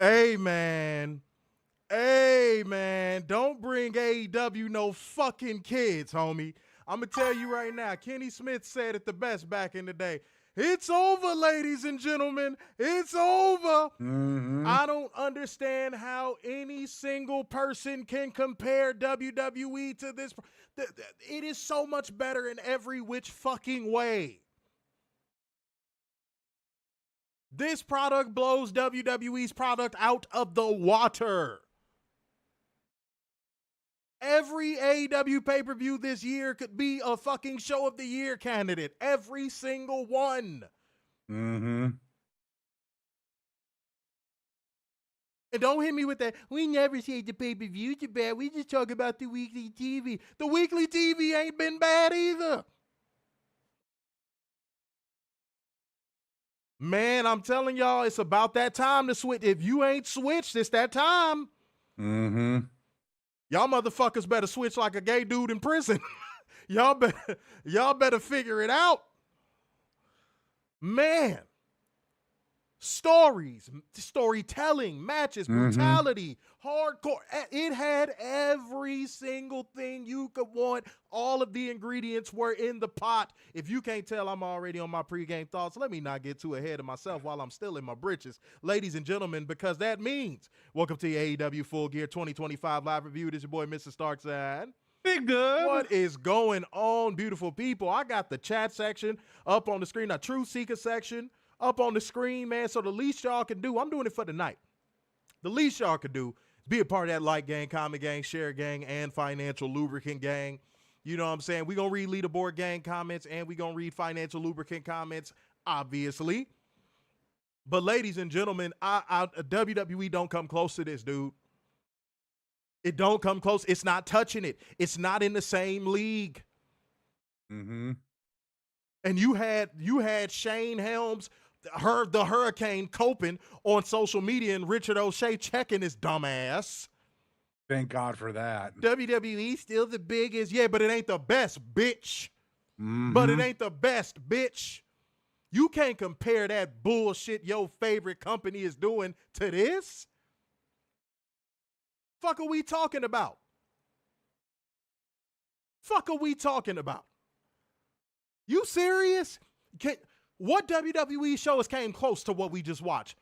Hey, man. Hey, man. Don't bring AEW no fucking kids, homie. I'm going to tell you right now, Kenny Smith said it the best back in the day. It's over, ladies and gentlemen. It's over. I don't understand how any single person can compare WWE to this. It is so much better in every which fucking way. This product blows WWE's product out of the water. Every AEW pay-per-view this year could be a fucking show of the year candidate. Every single one. And don't hit me with that, we never say the pay-per-views are bad. We just talk about the weekly TV. The weekly TV ain't been bad either. Man, I'm telling y'all, it's about that time to switch. If you ain't switched, it's that time. Y'all motherfuckers better switch like a gay dude in prison. y'all better figure it out. Man. Stories, storytelling, matches, brutality, hardcore. It had every single thing you could want. All of the ingredients were in the pot. If you can't tell, I'm already on my pregame thoughts. Let me not get too ahead of myself while I'm still in my britches. Ladies and gentlemen, because that means, welcome to AEW Full Gear 2025 live review. This is your boy, Mr. Starkside. Big good. What is going on, beautiful people? I got the chat section up on the screen, a Truth Seeker section up on the screen, man. So the least y'all can do, I'm doing it for tonight. The least y'all can do is be a part of that like gang, comment gang, share gang, and financial lubricant gang. You know what I'm saying? We're going to read leaderboard gang comments, and we're going to read financial lubricant comments, obviously. But ladies and gentlemen, WWE don't come close to this, dude. It don't come close. It's not touching it. It's not in the same league. And you had Shane Helms, the Hurricane, coping on social media, and Richard O'Shea checking his dumb ass. Thank God for that. WWE still the biggest. Yeah, but it ain't the best, bitch. But it ain't the best, bitch. You can't compare that bullshit your favorite company is doing to this. Fuck are we talking about? Fuck are we talking about? You serious? What WWE shows came close to what we just watched?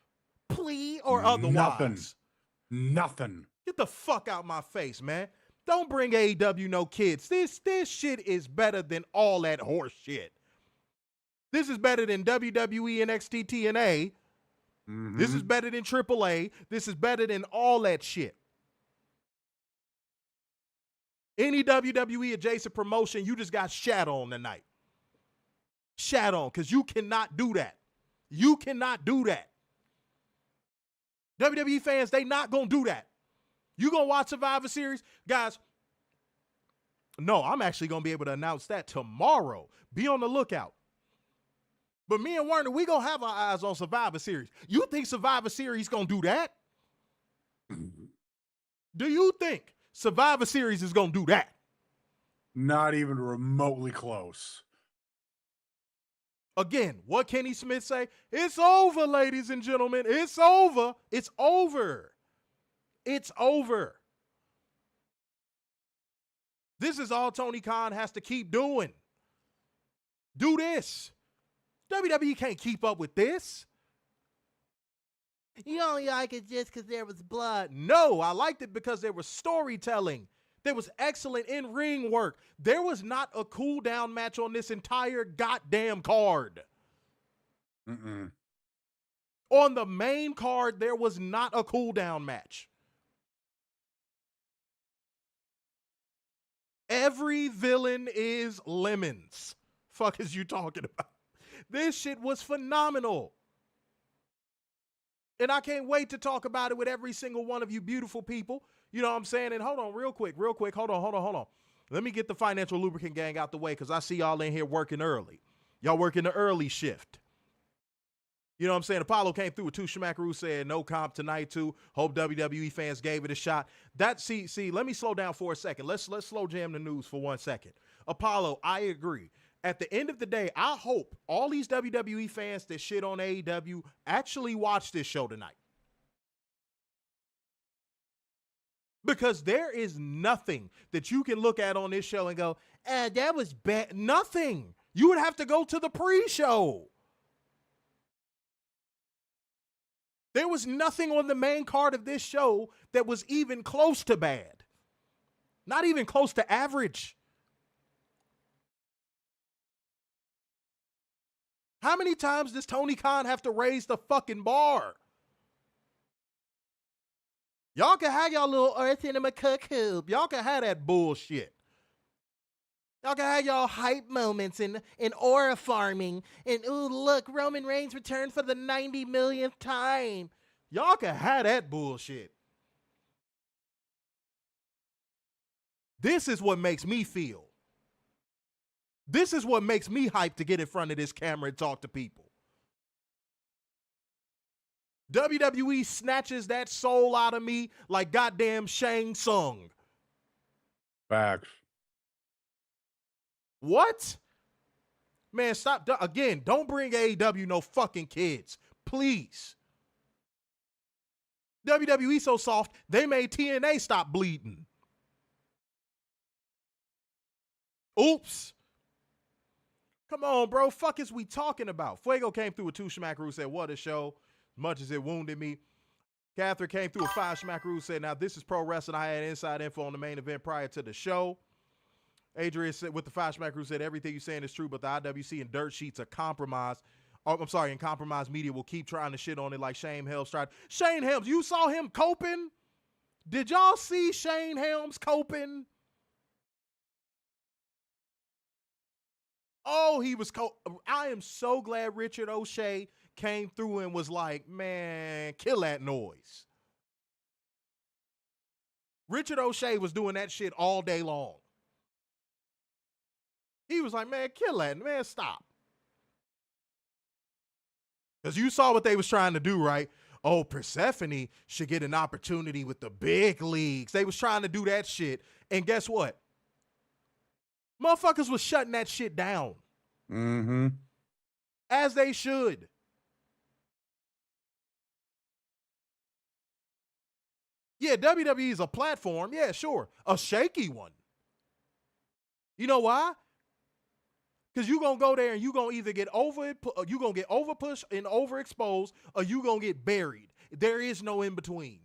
Plea or otherwise? Nothing. Get the fuck out my face, man. Don't bring AEW no kids. This shit is better than all that horse shit. This is better than WWE, NXT, TNA. This is better than AAA. This is better than all that shit. Any WWE adjacent promotion, you just got shat on tonight. Shat on, because you cannot do that. You cannot do that. WWE fans, they not going to do that. You going to watch Survivor Series? Guys, no, I'm actually going to be able to announce that tomorrow. Be on the lookout. But me and Werner, we going to have our eyes on Survivor Series. You think Survivor Series going to do that? Do you think Survivor Series is going to do that? Not even remotely close. Again, what Kenny Smith say? It's over, ladies and gentlemen. It's over. It's over. It's over. This is all Tony Khan has to keep doing. Do this. WWE can't keep up with this. You only like it just because there was blood. No, I liked it because there was storytelling. There was excellent in-ring work. There was not a cool-down match on this entire goddamn card. On the main card, there was not a cool-down match. Every villain is lemons. Fuck is you talking about? This shit was phenomenal. And I can't wait to talk about it with every single one of you beautiful people. You know what I'm saying? And hold on real quick. Hold on. Let me get the financial lubricant gang out the way because I see y'all in here working early. Y'all working the early shift. You know what I'm saying? Apollo came through with two. Shmackaroo said no comp tonight too. Hope WWE fans gave it a shot. See, let me slow down for a second. Let's slow jam the news for 1 second. Apollo, I agree. At the end of the day, I hope all these WWE fans that shit on AEW actually watch this show tonight. Because there is nothing that you can look at on this show and go, that was bad. Nothing. You would have to go to the pre-show. There was nothing on the main card of this show that was even close to bad. Not even close to average. How many times does Tony Khan have to raise the fucking bar? Y'all can have y'all little earth in a cuckoo. Y'all can have that bullshit. Y'all can have y'all hype moments and aura farming. And, ooh, look, Roman Reigns returned for the 90 millionth time. Y'all can have that bullshit. This is what makes me feel. This is what makes me hyped to get in front of this camera and talk to people. WWE snatches that soul out of me like goddamn Shang Tsung. Facts. What? Man, stop. Again, don't bring AEW no fucking kids. Please. WWE so soft, they made TNA stop bleeding. Oops. Come on, bro. Fuck is we talking about? Fuego came through with 2 schmackaroos, said, what a show. Much as it wounded me. Catherine came through with 5 schmackaroos, said, now this is pro wrestling. I had inside info on the main event prior to the show. Adrian said, with the 5 schmackaroos, said, everything you're saying is true, but the IWC and dirt sheets are compromised. Oh, I'm sorry, and compromised media will keep trying to shit on it like Shane Helms tried. Shane Helms, you saw him coping? Did y'all see Shane Helms coping? Oh, he was I am so glad Richard O'Shea came through and was like, man, kill that noise. Richard O'Shea was doing that shit all day long. He was like, man, kill that, man, stop. Because you saw what they was trying to do, right? Oh, Persephone should get an opportunity with the big leagues. They was trying to do that shit. And guess what? Motherfuckers was shutting that shit down. Mm-hmm. As they should. Yeah, WWE is a platform. Yeah, sure. A shaky one. You know why? Because you're going to go there and you're going to either get you're going to get overpushed and overexposed, or you're going to get buried. There is no in between.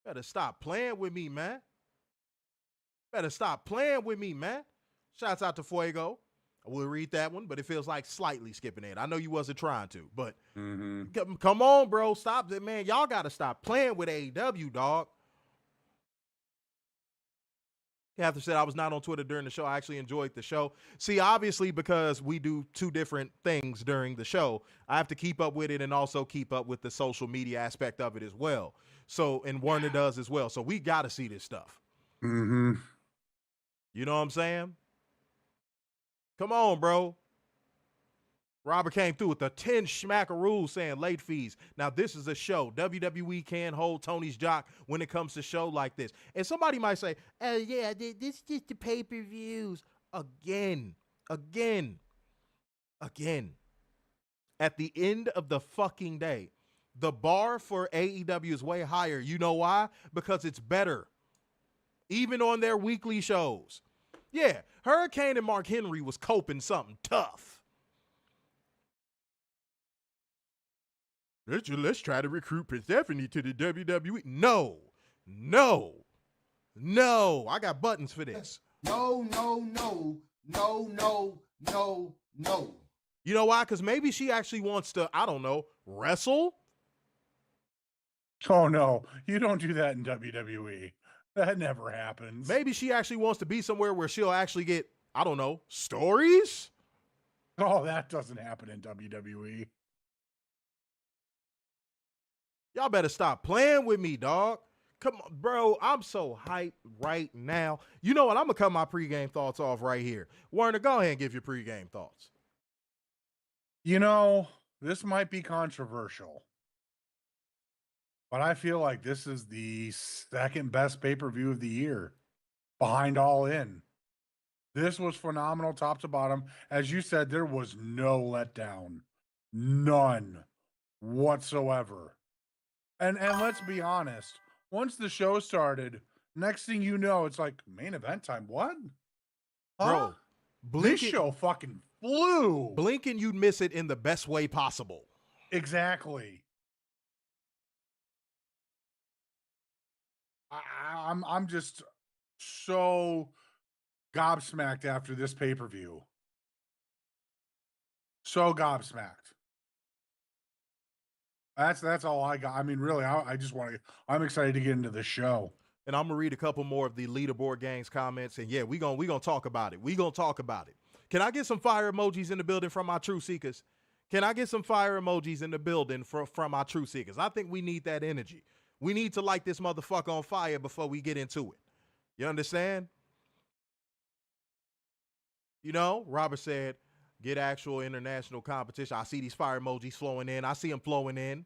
Better stop playing with me, man. Better stop playing with me, man. Shouts out to Fuego. I will read that one, but it feels like slightly skipping it. I know you wasn't trying to, but come on, bro. Stop it, man. Y'all got to stop playing with AEW, dog. Catherine said, I was not on Twitter during the show. I actually enjoyed the show. See, obviously, because we do 2 different things during the show, I have to keep up with it and also keep up with the social media aspect of it as well. So, and Warner does as well. So we got to see this stuff. Mm-hmm. You know what I'm saying? Come on, bro. Robert came through with the 10 schmackaroos saying late fees. Now, this is a show. WWE can hold Tony's jock when it comes to show like this. And somebody might say, oh, yeah, this is just the pay-per-views. Again. At the end of the fucking day, the bar for AEW is way higher. You know why? Because it's better. Even on their weekly shows. Yeah, Hurricane and Mark Henry was coping something tough. Let's try to recruit Persephone to the WWE. No. I got buttons for this. No. You know why? Because maybe she actually wants to, I don't know, wrestle? Oh, no. You don't do that in WWE. That never happens. Maybe she actually wants to be somewhere where she'll actually get, I don't know, stories? Oh, that doesn't happen in WWE. Y'all better stop playing with me, dog. Come on, bro. I'm so hyped right now. You know what? I'm going to cut my pregame thoughts off right here. Warner, go ahead and give your pregame thoughts. You know, this might be controversial, but I feel like this is the second best pay-per-view of the year, behind All In. This was phenomenal top to bottom. As you said, there was no letdown. None whatsoever. And let's be honest, once the show started, next thing you know, it's like main event time. What? Huh? Bro, This show fucking flew. Blink and you'd miss it in the best way possible. Exactly. I'm just so gobsmacked after this pay-per-view. So gobsmacked. That's all I got. I mean, really, I just want to. I'm excited to get into the show. And I'm gonna read a couple more of the Leaderboard Gang's comments. And yeah, we gonna talk about it. We gonna talk about it. Can I get some fire emojis in the building from my true seekers? Can I get some fire emojis in the building from my true seekers? I think we need that energy. We need to light this motherfucker on fire before we get into it. You understand? You know, Robert said, get actual international competition. I see these fire emojis flowing in. I see them flowing in.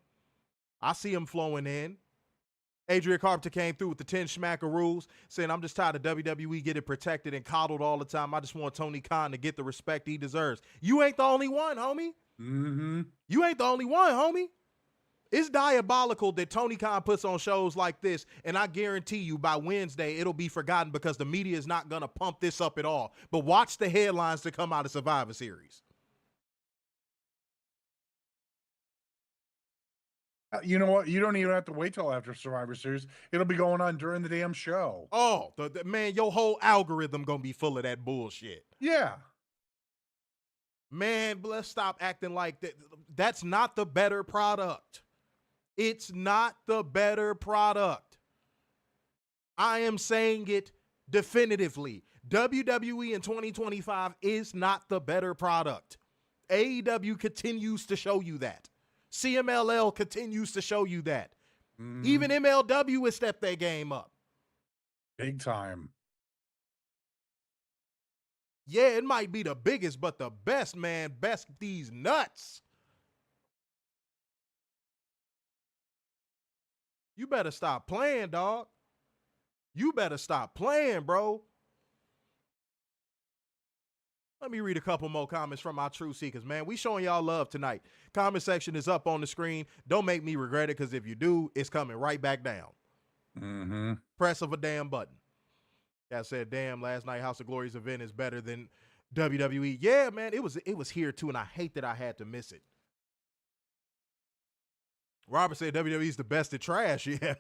Adrian Carpenter came through with the 10 schmacker rules, saying, I'm just tired of WWE getting protected and coddled all the time. I just want Tony Khan to get the respect he deserves. You ain't the only one, homie. Mm-hmm. You ain't the only one, homie. It's diabolical that Tony Khan puts on shows like this, and I guarantee you by Wednesday it'll be forgotten because the media is not going to pump this up at all. But watch the headlines that come out of Survivor Series. You know what? You don't even have to wait till after Survivor Series. It'll be going on during the damn show. Oh, man, your whole algorithm going to be full of that bullshit. Yeah. Man, let's stop acting like that. That's not the better product. It's not the better product. I am saying it definitively. WWE in 2025 is not the better product. AEW continues to show you that. CMLL continues to show you that. Mm-hmm. Even MLW has stepped their game up. Big time. Yeah, it might be the biggest, but the best, man. Best these nuts. You better stop playing, dog. You better stop playing, bro. Let me read a couple more comments from our true seekers, man. We showing y'all love tonight. Comment section is up on the screen. Don't make me regret it, because if you do, it's coming right back down. Mm-hmm. Press of a damn button. I said, damn, last night House of Glory's event is better than WWE. Yeah, man, it was here too, and I hate that I had to miss it. Robert said WWE's the best at trash. Yeah.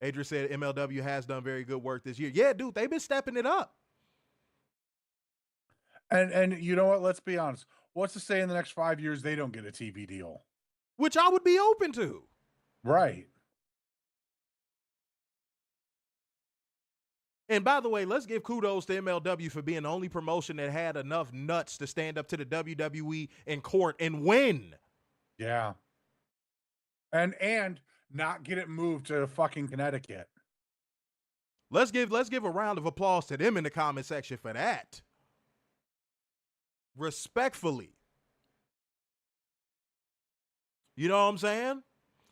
Adrian said MLW has done very good work this year. Yeah, dude, they've been stepping it up. And you know what? Let's be honest. What's to say in the next 5 years they don't get a TV deal? Which I would be open to. Right. And by the way, let's give kudos to MLW for being the only promotion that had enough nuts to stand up to the WWE in court and win. Yeah. And not get it moved to fucking Connecticut. Let's give a round of applause to them in the comment section for that. Respectfully. You know what I'm saying?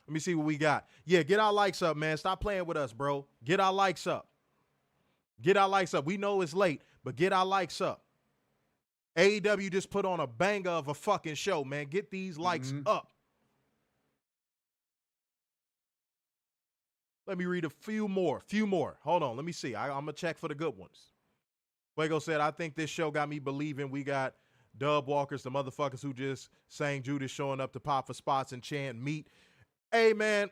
Let me see what we got. Yeah, get our likes up, man. Stop playing with us, bro. Get our likes up. Get our likes up. We know it's late, but get our likes up. AEW just put on a banger of a fucking show, man. Get these likes up. Let me read a few more. Hold on. Let me see. I'm going to check for the good ones. Fuego said, I think this show got me believing we got dub walkers, the motherfuckers who just sang Judas showing up to pop for spots and chant meat. Hey, man,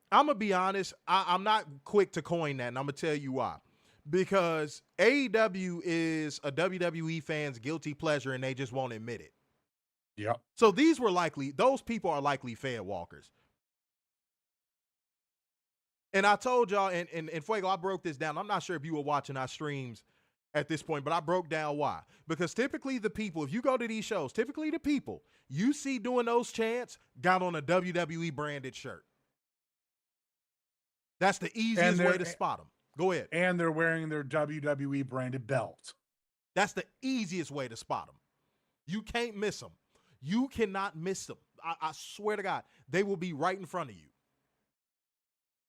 I'm going to be honest. I'm not quick to coin that, and I'm going to tell you why. Because AEW is a WWE fan's guilty pleasure, and they just won't admit it. Yep. So those people are likely fan walkers. And I told y'all, and Fuego, I broke this down. I'm not sure if you were watching our streams at this point, but I broke down why. Because typically the people, if you go to these shows, typically the people you see doing those chants got on a WWE branded shirt. That's the easiest way to spot them. Go ahead. And they're wearing their WWE branded belt. That's the easiest way to spot them. You can't miss them. You cannot miss them. I swear to God, they will be right in front of you.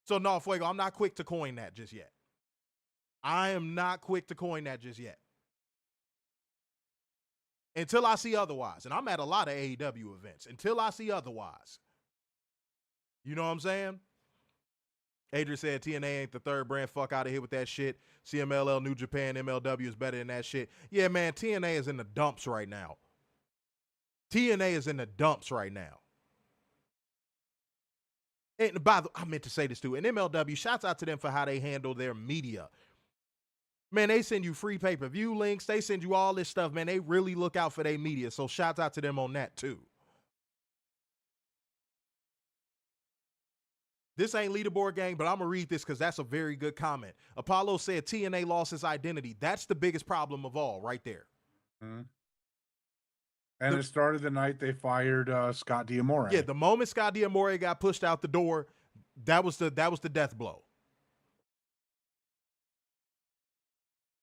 So no, Fuego, I'm not quick to coin that just yet. I am not quick to coin that just yet. Until I see otherwise. And I'm at a lot of AEW events. Until I see otherwise. You know what I'm saying? Adrian said TNA ain't the third brand. Fuck out of here with that shit. CMLL, New Japan, MLW is better than that shit. Yeah, man, TNA is in the dumps right now. TNA is in the dumps right now. And by the way, I meant to say this too. And MLW, shouts out to them for how they handle their media. Man, they send you free pay-per-view links. They send you all this stuff, man. They really look out for their media. So shouts out to them on that too. This ain't leaderboard gang, but I'm going to read this because that's a very good comment. Apollo said TNA lost its identity. That's the biggest problem of all right there. Mm-hmm. And it started the night they fired Scott D'Amore. Yeah, the moment Scott D'Amore got pushed out the door, that was the death blow.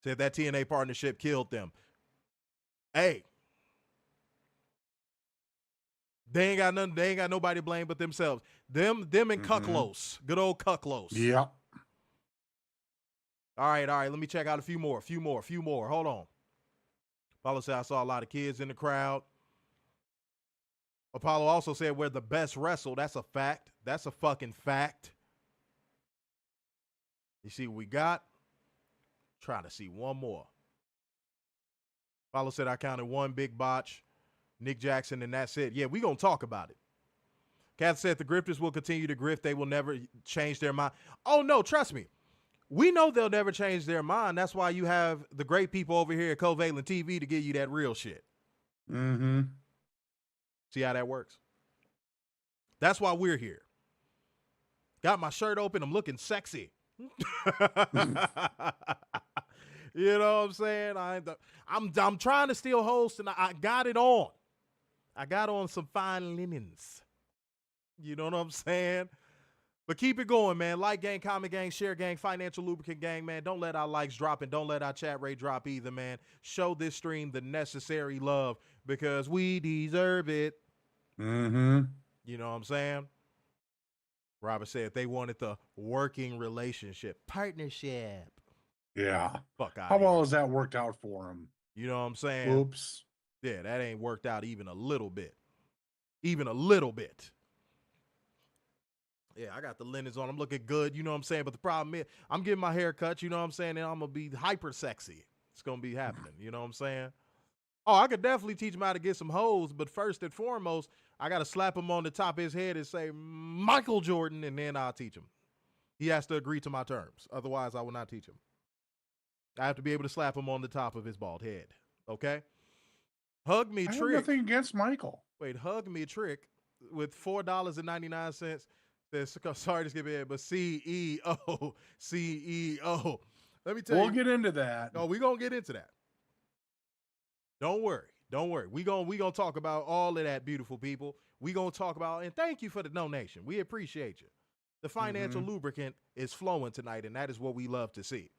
Said that TNA partnership killed them. Hey. They ain't got nothing. They ain't got nobody to blame but themselves. Them and Cucklos. Good old Cucklos. Yeah. All right. Let me check out a few more. Hold on. Apollo said I saw a lot of kids in the crowd. Apollo also said we're the best wrestle. That's a fact. That's a fucking fact. You see what we got? Trying to see one more. Apollo said I counted one big botch. Nick Jackson, and that's it. Yeah, we going to talk about it. Kath said the grifters will continue to grift. They will never change their mind. Oh, no, trust me. We know they'll never change their mind. That's why you have the great people over here at Covalent TV to give you that real shit. Mm-hmm. See how that works? That's why we're here. Got my shirt open. I'm looking sexy. You know what I'm saying? I'm trying to still host, and I got it on. I got on some fine linens. You know what I'm saying? But keep it going, man. Like gang, comment gang, share gang, financial lubricant gang, man. Don't let our likes drop and don't let our chat rate drop either, man. Show this stream the necessary love because we deserve it. Mm-hmm. You know what I'm saying? Robert said they wanted the working relationship. Partnership. Yeah. Fuck out. How well has that worked out for him? You know what I'm saying? Oops. Yeah, that ain't worked out even a little bit. Even a little bit. Yeah, I got the linens on. I'm looking good, you know what I'm saying? But the problem is, I'm getting my hair cut, you know what I'm saying? And I'm going to be hyper sexy. It's going to be happening, you know what I'm saying? Oh, I could definitely teach him how to get some hoes, but first and foremost, I got to slap him on the top of his head and say, Michael Jordan, and then I'll teach him. He has to agree to my terms. Otherwise, I will not teach him. I have to be able to slap him on the top of his bald head, okay? Hug me, I Trick. have nothing against Michael. Wait, Hug Me Trick with $4.99. Says, sorry to skip ahead, but CEO. Let me tell you. We'll get into that. No, we're going to get into that. Don't worry. We're going to talk about all of that, beautiful people. We're going to talk about, and thank you for the donation. We appreciate you. The financial lubricant is flowing tonight, and that is what we love to see.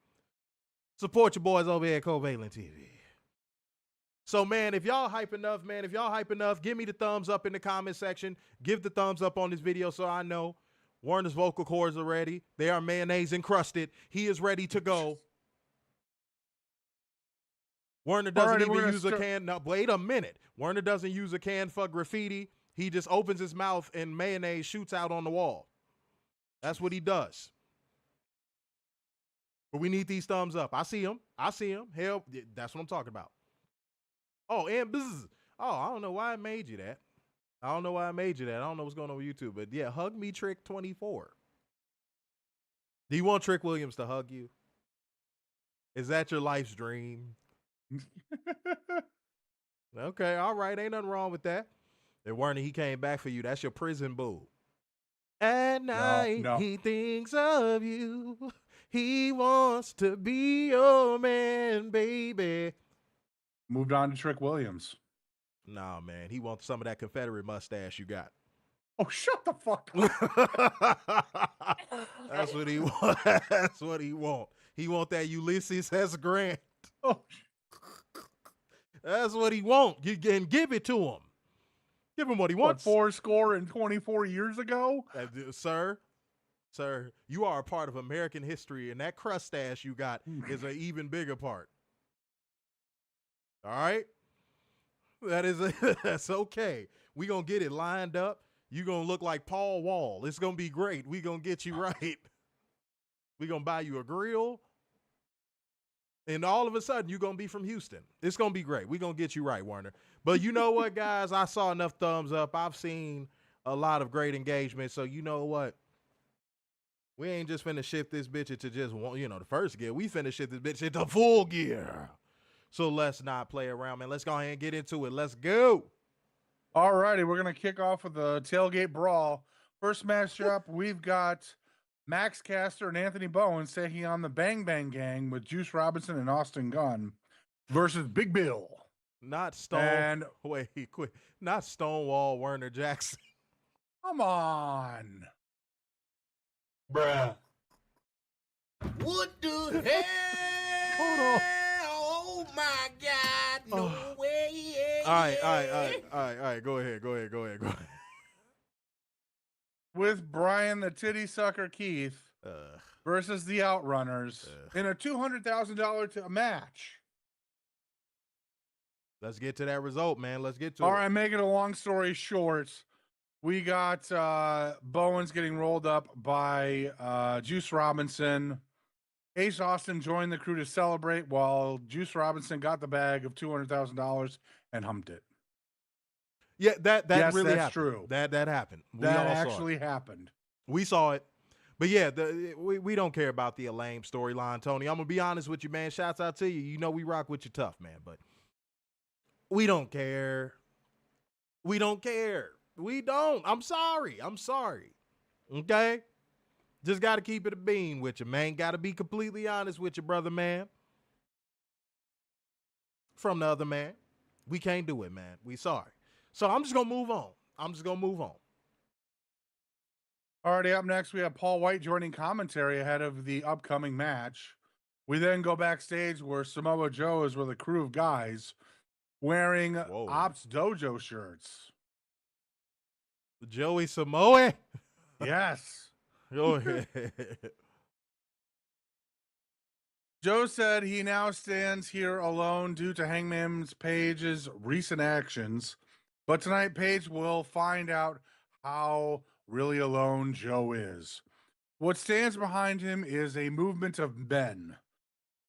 Support your boys over here at Covalent TV. So, man, if y'all hype enough, give me the thumbs up in the comment section. Give the thumbs up on this video so I know Warner's vocal cords are ready. They are mayonnaise encrusted. He is ready to go. Werner doesn't even use a can. No, wait a minute. Werner doesn't use a can for graffiti. He just opens his mouth and mayonnaise shoots out on the wall. That's what he does. But we need these thumbs up. I see him. Hell, that's what I'm talking about. Oh, and bzzz. Oh, I don't know why I made you that. I don't know what's going on with YouTube. But yeah, Hug Me Trick 24. Do you want Trick Williams to hug you? Is that your life's dream? Okay, all right. Ain't nothing wrong with that. If Werner, he came back for you. That's your prison boo. At night, he thinks of you. He wants to be your man, baby. Moved on to Trick Williams. Nah, man. He wants some of that Confederate mustache you got. Oh, shut the fuck up. That's what he wants. That's what he wants. He want that Ulysses S. Grant. Oh, that's what he wants. And give it to him. Give him what he wants. 24 years ago? Sir, you are a part of American history, and that crustache you got is an even bigger part. All right? That's okay. We gonna get it lined up. You gonna look like Paul Wall. It's gonna be great. We gonna get you right. We gonna buy you a grill. And all of a sudden, you're going to be from Houston. It's going to be great. We're going to get you right, Warner. But you know what, guys? I saw enough thumbs up. I've seen a lot of great engagement. So you know what? We ain't just finna shift this bitch into just one, the first gear. We finna shift this bitch into full gear. So let's not play around, man. Let's go ahead and get into it. Let's go. All righty. We're going to kick off with the tailgate brawl. First matchup, we've got Max Caster and Anthony Bowens taking on the Bang Bang Gang with Juice Robinson and Austin Gunn versus Big Bill. Not Not Stonewall Werner Jackson. Come on. Bruh. What the hell? Hold on. Oh my God. No way. All right. Go ahead. With Bryan the Titty Sucker Keith versus the Outrunners in a $200,000 match. Let's get to that result, man. Let's get to it. All right, making a long story short, we got Bowens getting rolled up by Juice Robinson. Ace Austin joined the crew to celebrate while Juice Robinson got the bag of $200,000 and humped it. Yeah, that yes, really that's happened. True. That happened. That actually happened. We saw it. But yeah, we don't care about the lame storyline, Tony. I'm gonna be honest with you, man. Shouts out to you. You know we rock with you tough, man. But we don't care. We don't. I'm sorry. Okay? Just gotta keep it a bean with you, man. Gotta be completely honest with you, brother, man. From the other man. We can't do it, man. We sorry. So I'm just going to move on. Alrighty, up next, we have Paul White joining commentary ahead of the upcoming match. We then go backstage where Samoa Joe is with a crew of guys wearing Ops Dojo shirts. Joey Samoa? Yes. Go ahead. Joe said he now stands here alone due to Hangman Page's recent actions. But tonight, Page will find out how really alone Joe is. What stands behind him is a movement of men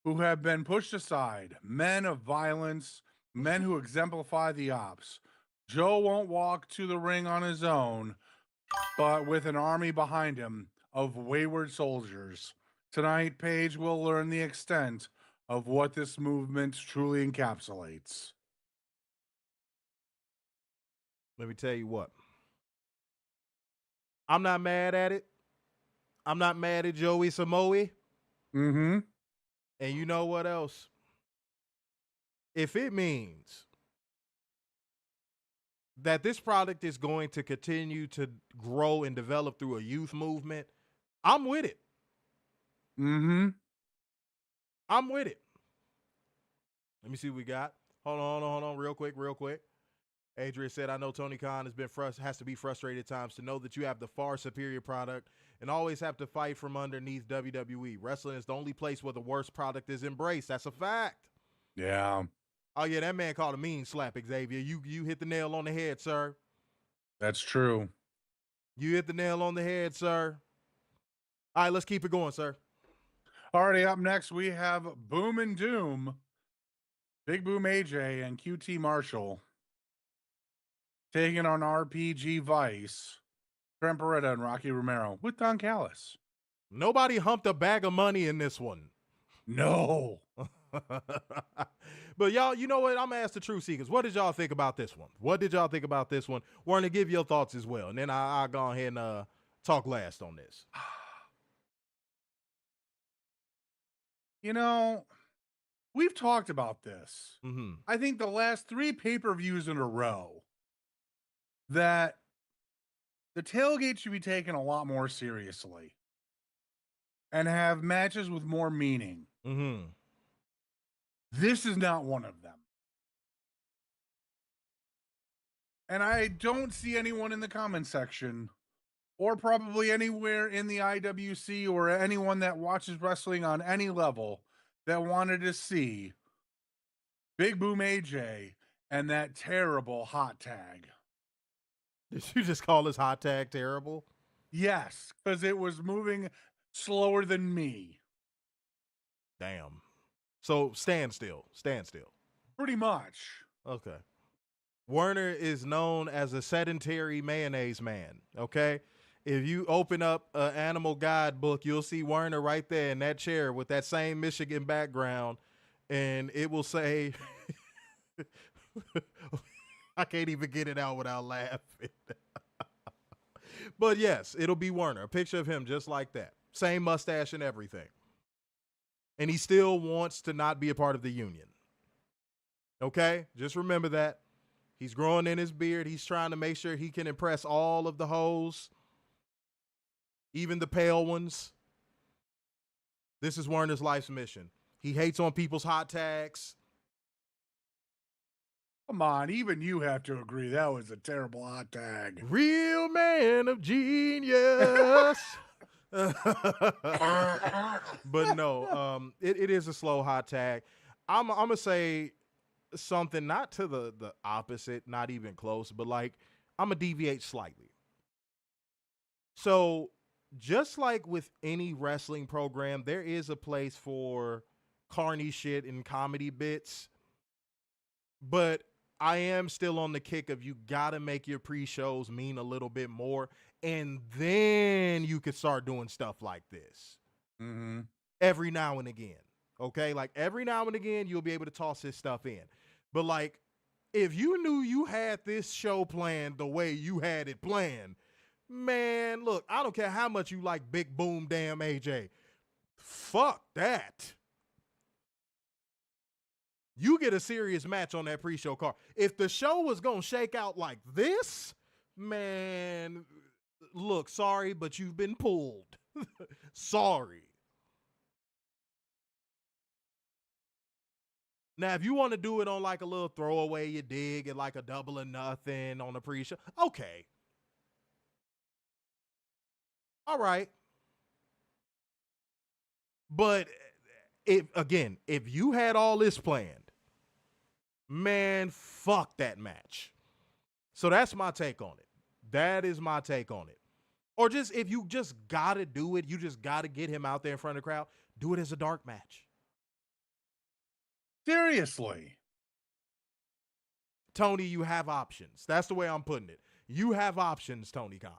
who have been pushed aside, men of violence, men who exemplify the ops. Joe won't walk to the ring on his own, but with an army behind him of wayward soldiers. Tonight, Page will learn the extent of what this movement truly encapsulates. Let me tell you what. I'm not mad at it. I'm not mad at Joey Samoa. Mm-hmm. And you know what else? If it means that this product is going to continue to grow and develop through a youth movement, I'm with it. Mm-hmm. I'm with it. Let me see what we got. Hold on. Real quick. Adrian said, I know Tony Khan has to be frustrated at times to know that you have the far superior product and always have to fight from underneath WWE. Wrestling is the only place where the worst product is embraced. That's a fact. Yeah. Oh, yeah, that man called a mean slap, Xavier. You hit the nail on the head, sir. That's true. You hit the nail on the head, sir. All right, let's keep it going, sir. Already up next, we have Boom and Doom, Big Boom AJ, and QT Marshall taking on RPG Vice, Trent Beretta, and Rocky Romero with Don Callis. Nobody humped a bag of money in this one. No. But y'all, you know what? I'm going to ask the Truth Seekers. What did y'all think about this one? Warren, give your thoughts as well. And then I'll go ahead and talk last on this. You know, we've talked about this. Mm-hmm. I think the last 3 pay-per-views in a row that the tailgate should be taken a lot more seriously and have matches with more meaning. Mm-hmm. This is not one of them. And I don't see anyone in the comment section or probably anywhere in the IWC or anyone that watches wrestling on any level that wanted to see Big Boom AJ and that terrible hot tag. Did you just call this hot tag terrible? Yes, because it was moving slower than me. Damn. So stand still. Pretty much. Okay. Werner is known as a sedentary mayonnaise man, okay? If you open up an animal guide book, you'll see Werner right there in that chair with that same Michigan background, and it will say, I can't even get it out without laughing. But yes, it'll be Werner, a picture of him just like that. Same mustache and everything. And he still wants to not be a part of the union. Okay? Just remember that. He's growing in his beard. He's trying to make sure he can impress all of the hoes, even the pale ones. This is Werner's life's mission. He hates on people's hot tags. Come on, even you have to agree that was a terrible hot tag. Real man of genius. But no, it is a slow hot tag. I'm going to say something not to the opposite, not even close, but like I'm going to deviate slightly. So just like with any wrestling program, there is a place for carny shit and comedy bits. But I am still on the kick of you got to make your pre-shows mean a little bit more. And then you could start doing stuff like this every now and again. Okay? Like every now and again, you'll be able to toss this stuff in. But like, if you knew you had this show planned the way you had it planned, man, look, I don't care how much you like Big Boom Damn AJ. Fuck that. You get a serious match on that pre-show card. If the show was going to shake out like this, man, look, sorry, but you've been pulled. Sorry. Now, if you want to do it on like a little throwaway, you dig, and like a double or nothing on the pre-show, okay. All right. But if you had all this planned, man, fuck that match. So that's my take on it. That is my take on it. Or just if you just got to do it, you just got to get him out there in front of the crowd, do it as a dark match. Seriously. Tony, you have options. That's the way I'm putting it. You have options, Tony Khan.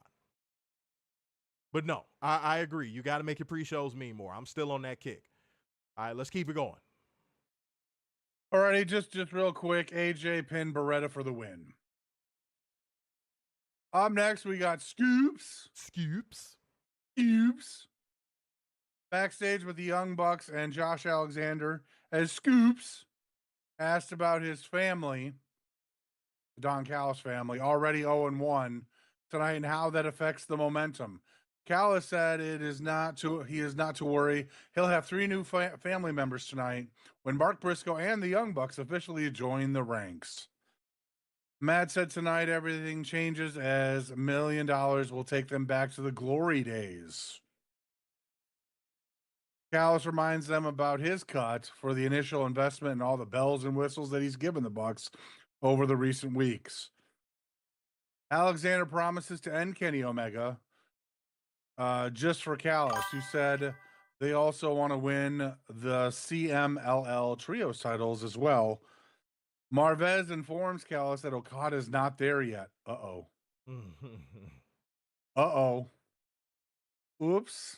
But no, I agree. You got to make your pre-shows mean more. I'm still on that kick. All right, let's keep it going. Alrighty, just real quick. AJ pinned Beretta for the win. Up next, we got Scoops. Backstage with the Young Bucks and Josh Alexander as Scoops asked about his family, the Don Callis family, already 0-1 tonight, and how that affects the momentum. Callis said he is not to worry. He'll have 3 new family members tonight when Mark Briscoe and the Young Bucks officially join the ranks. Matt said tonight everything changes as $1 million will take them back to the glory days. Callis reminds them about his cut for the initial investment and all the bells and whistles that he's given the Bucks over the recent weeks. Alexander promises to end Kenny Omega just for Callis, who said they also want to win the CMLL Trios titles as well. Marvez informs Callis that Okada is not there yet. Uh-oh. Oops.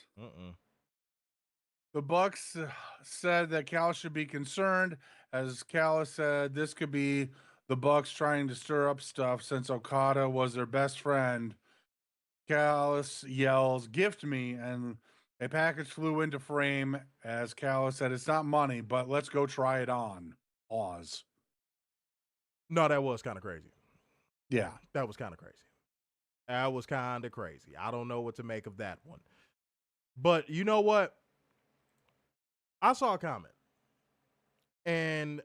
The Bucks said that Callis should be concerned, as Callis said this could be the Bucks trying to stir up stuff since Okada was their best friend. Callis yells, "Gift me," and a package flew into frame as Callis said, "It's not money, but let's go try it on." Pause. No, that was kind of crazy. Yeah. That was kind of crazy. I don't know what to make of that one. But you know what? I saw a comment. And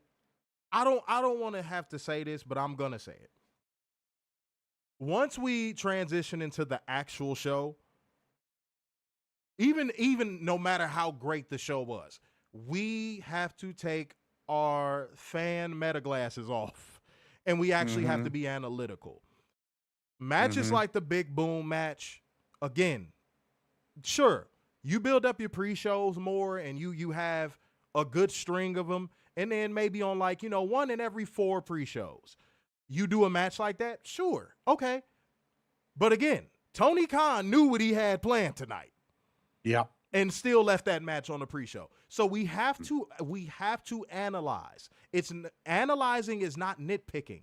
I don't want to have to say this, but I'm going to say it. Once we transition into the actual show, even no matter how great the show was, we have to take our fan meta glasses off, and we actually have to be analytical. Matches like the Big Boom match, again, sure, you build up your pre-shows more and you have a good string of them, and then maybe on like, 1 in every 4 pre-shows, you do a match like that, sure, okay. But again, Tony Khan knew what he had planned tonight. Yeah. And still left that match on the pre-show. So we have to analyze. Analyzing is not nitpicking.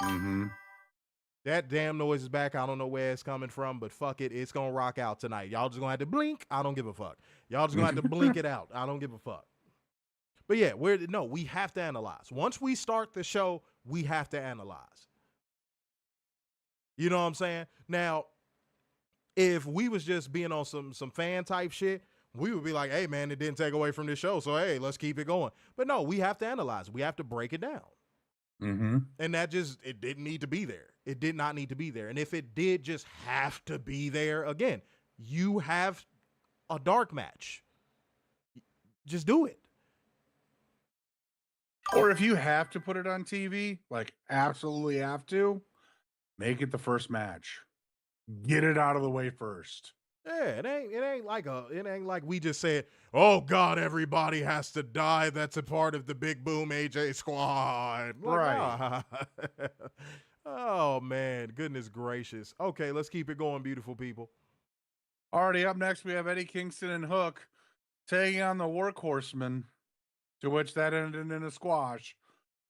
Mm-hmm. That damn noise is back. I don't know where it's coming from, but fuck it. It's going to rock out tonight. Y'all just going to have to blink. I don't give a fuck. Y'all just going to have to blink it out. I don't give a fuck. But yeah, we have to analyze. Once we start the show, we have to analyze. You know what I'm saying? Now, if we was just being on some fan type shit, we would be like, hey, man, it didn't take away from this show, so hey, let's keep it going. But no, we have to analyze. We have to break it down. Mm-hmm. And it didn't need to be there. It did not need to be there. And if it did just have to be there, again, you have a dark match. Just do it. Or if you have to put it on TV, like absolutely have to, make it the first match. Get it out of the way first. Yeah, it ain't like we just said, oh God, everybody has to die. That's a part of the Big Boom AJ squad. Like, right. nah. Oh man, goodness gracious. Okay, let's keep it going, beautiful people. Already up next, we have Eddie Kingston and Hook taking on the WorkHorsemen, to which that ended in a squash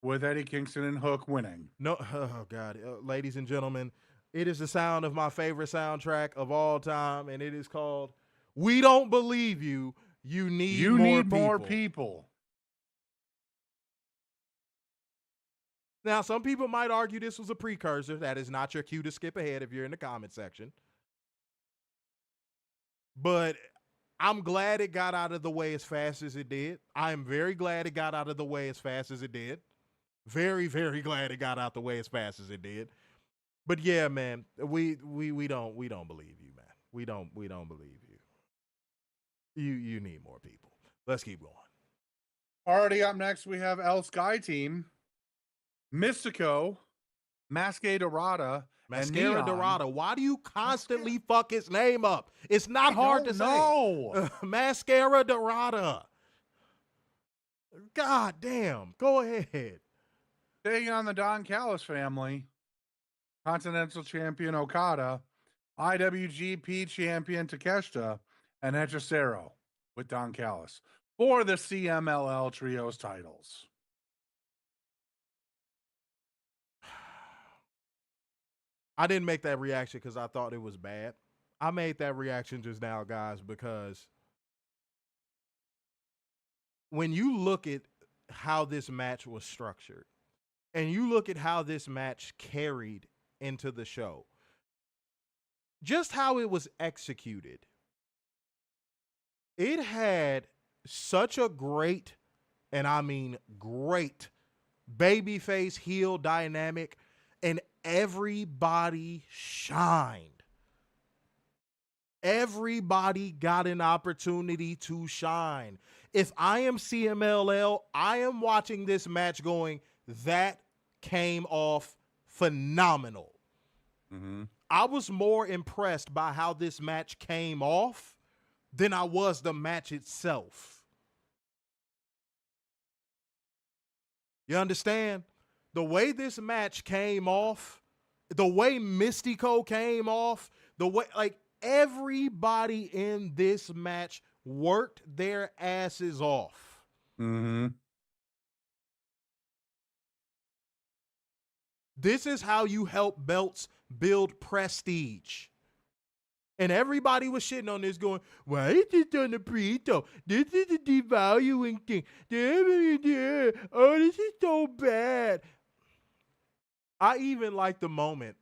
with Eddie Kingston and Hook winning. No, oh God, ladies and gentlemen, it is the sound of my favorite soundtrack of all time, and it is called "We Don't Believe You." You need more people. Now, some people might argue this was a precursor. That is not your cue to skip ahead if you're in the comment section. But I'm glad it got out of the way as fast as it did. I am very glad it got out of the way as fast as it did. Very, very glad it got out the way as fast as it did. But yeah, man, we don't believe you, man. We don't believe you. You need more people. Let's keep going. Already up next, we have El Sky Team, Místico, Máscara Dorada, and Máscara Neón. Dorada. Why do you constantly fuck his name up? It's not hard to say. No. Máscara Dorada. God damn. Go ahead. Taking on the Don Callis family, Continental Champion Okada, IWGP Champion Takeshita, and Hechicero with Don Callis for the CMLL Trios titles. I didn't make that reaction because I thought it was bad. I made that reaction just now, guys, because when you look at how this match was structured and you look at how this match carried into the show, just how it was executed, it had such a great, and I mean great, babyface heel dynamic, and everybody shined. Everybody got an opportunity to shine. If I am CMLL, I am watching this match going, that came off phenomenal. Mm-hmm. I was more impressed by how this match came off than I was the match itself. You understand? The way this match came off, the way Místico came off, the way, like, everybody in this match worked their asses off. Mm-hmm. This is how you help belts build prestige. And everybody was shitting on this going, why is this on the pre-show? This is a devaluing thing. Oh, this is so bad. I even like the moment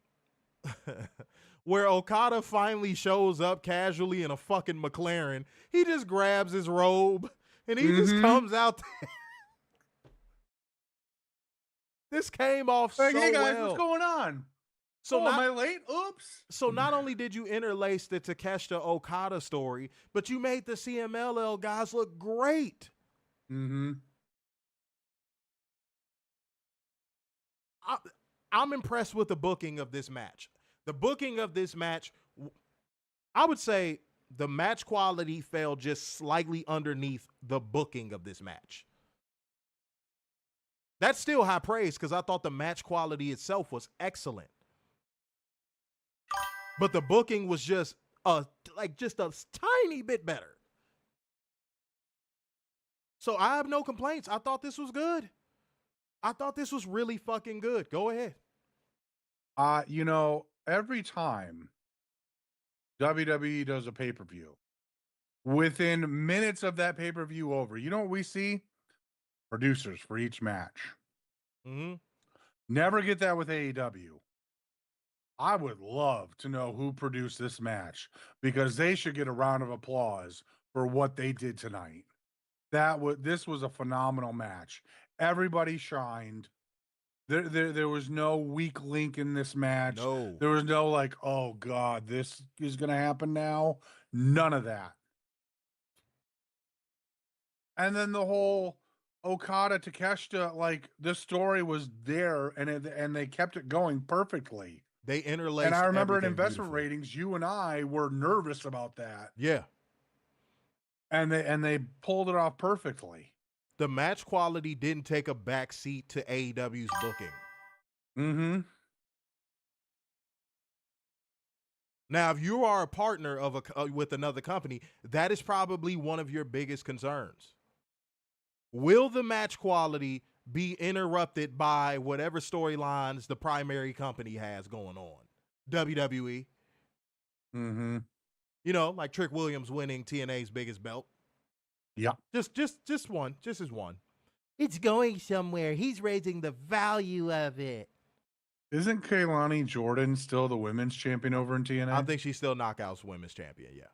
where Okada finally shows up casually in a fucking McLaren. He just grabs his robe and he just comes out there. This came off so Hey guys, well. what's going on? So am I late? Oops. So not only did you interlace the Takeshita Okada story, but you made the CMLL guys look great. Mm-hmm. I'm impressed with the booking of this match. The booking of this match, I would say the match quality fell just slightly underneath the booking of this match. That's still high praise because I thought the match quality itself was excellent. But the booking was just a tiny bit better. So I have no complaints. I thought this was good. I thought this was really fucking good. Go ahead. Every time WWE does a pay-per-view, within minutes of that pay-per-view over, you know what we see? Producers for each match. Mm-hmm. Never get that with AEW. I would love to know who produced this match because they should get a round of applause for what they did tonight. This was a phenomenal match. Everybody shined. There was no weak link in this match. No. There was no like, oh God, this is gonna happen now. None of that. And then the whole Okada Takeshita, like the story was there and they kept it going perfectly. They interlaced. And I remember in everything investment beautifully. ratings, you and I were nervous about that. Yeah. And they pulled it off perfectly. The match quality didn't take a back seat to AEW's booking. Mm-hmm. Now, if you are a partner of with another company, that is probably one of your biggest concerns. Will the match quality be interrupted by whatever storylines the primary company has going on? WWE. Mm-hmm. You know, like Trick Williams winning TNA's biggest belt. Yeah. Just one. Just as one. It's going somewhere. He's raising the value of it. Isn't Kaylani Jordan still the women's champion over in TNA? I think she's still Knockouts women's champion, yeah.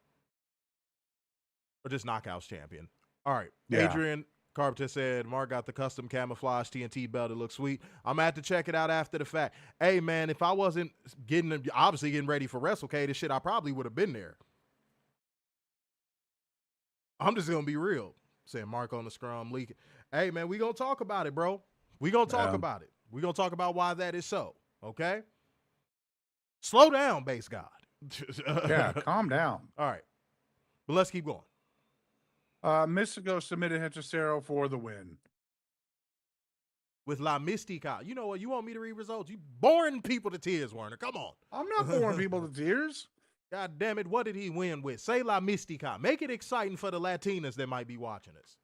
Or just Knockouts champion. All right. Yeah. Adrian Carpenter said, Mark got the custom camouflage TNT belt. It looks sweet. I'm going to have to check it out after the fact. Hey, man, if I wasn't obviously getting ready for WrestleCade and shit, I probably would have been there. I'm just going to be real. Saying Mark on the scrum leaking. Hey, man, we going to talk about it, bro. We going to talk about it. We going to talk about why that is so. Okay? Slow down, base god. Yeah, calm down. All right. But let's keep going. Místico submitted Hechicero for the win. With La Mística. You know what? You want me to read results? You boring people to tears, Werner. Come on. I'm not boring people to tears. God damn it. What did he win with? Say La Mística. Make it exciting for the Latinas that might be watching us.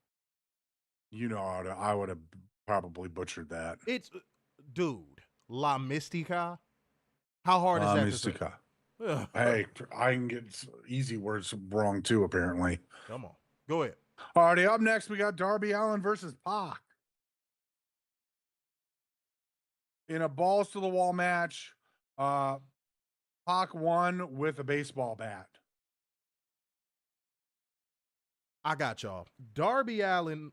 You know, I would have probably butchered that. It's, dude, La Mística? How hard is that Mística. to say? Hey, I can get easy words wrong too, apparently. Come on. Go ahead. Alrighty, up next, we got Darby Allin versus Pac. In a balls to the wall match, Pac won with a baseball bat. I got y'all. Darby Allin.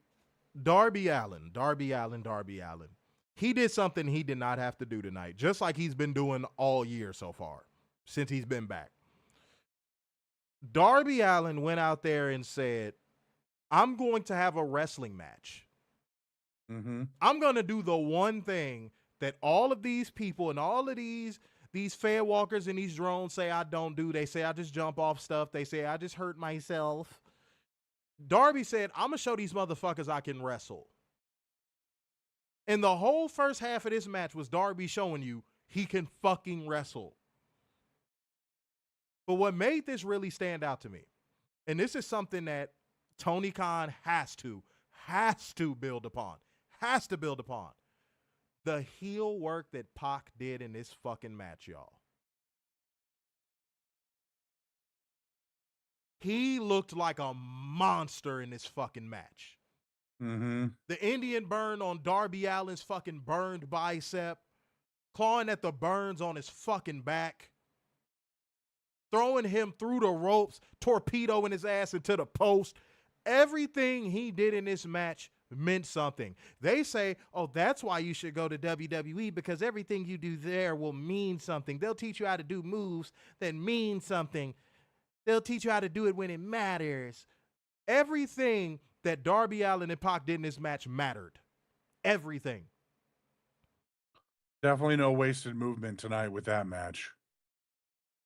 He did something he did not have to do tonight, just like he's been doing all year so far, since he's been back. Darby Allin went out there and said, I'm going to have a wrestling match. Mm-hmm. I'm going to do the one thing that all of these people and all of these fair walkers and these drones say I don't do. They say I just jump off stuff. They say I just hurt myself. Darby said, I'm going to show these motherfuckers I can wrestle. And the whole first half of this match was Darby showing you he can fucking wrestle. But what made this really stand out to me, and this is something that Tony Khan has to build upon, the heel work that Pac did in this fucking match, y'all. He looked like a monster in this fucking match. Mm-hmm. The Indian burn on Darby Allin's fucking burned bicep, clawing at the burns on his fucking back, throwing him through the ropes, torpedoing his ass into the post. Everything he did in this match meant something. They say, oh, that's why you should go to WWE, because everything you do there will mean something. They'll teach you how to do moves that mean something. They'll teach you how to do it when it matters. Everything that Darby Allin and Pac did in this match mattered. Everything. Definitely no wasted movement tonight with that match.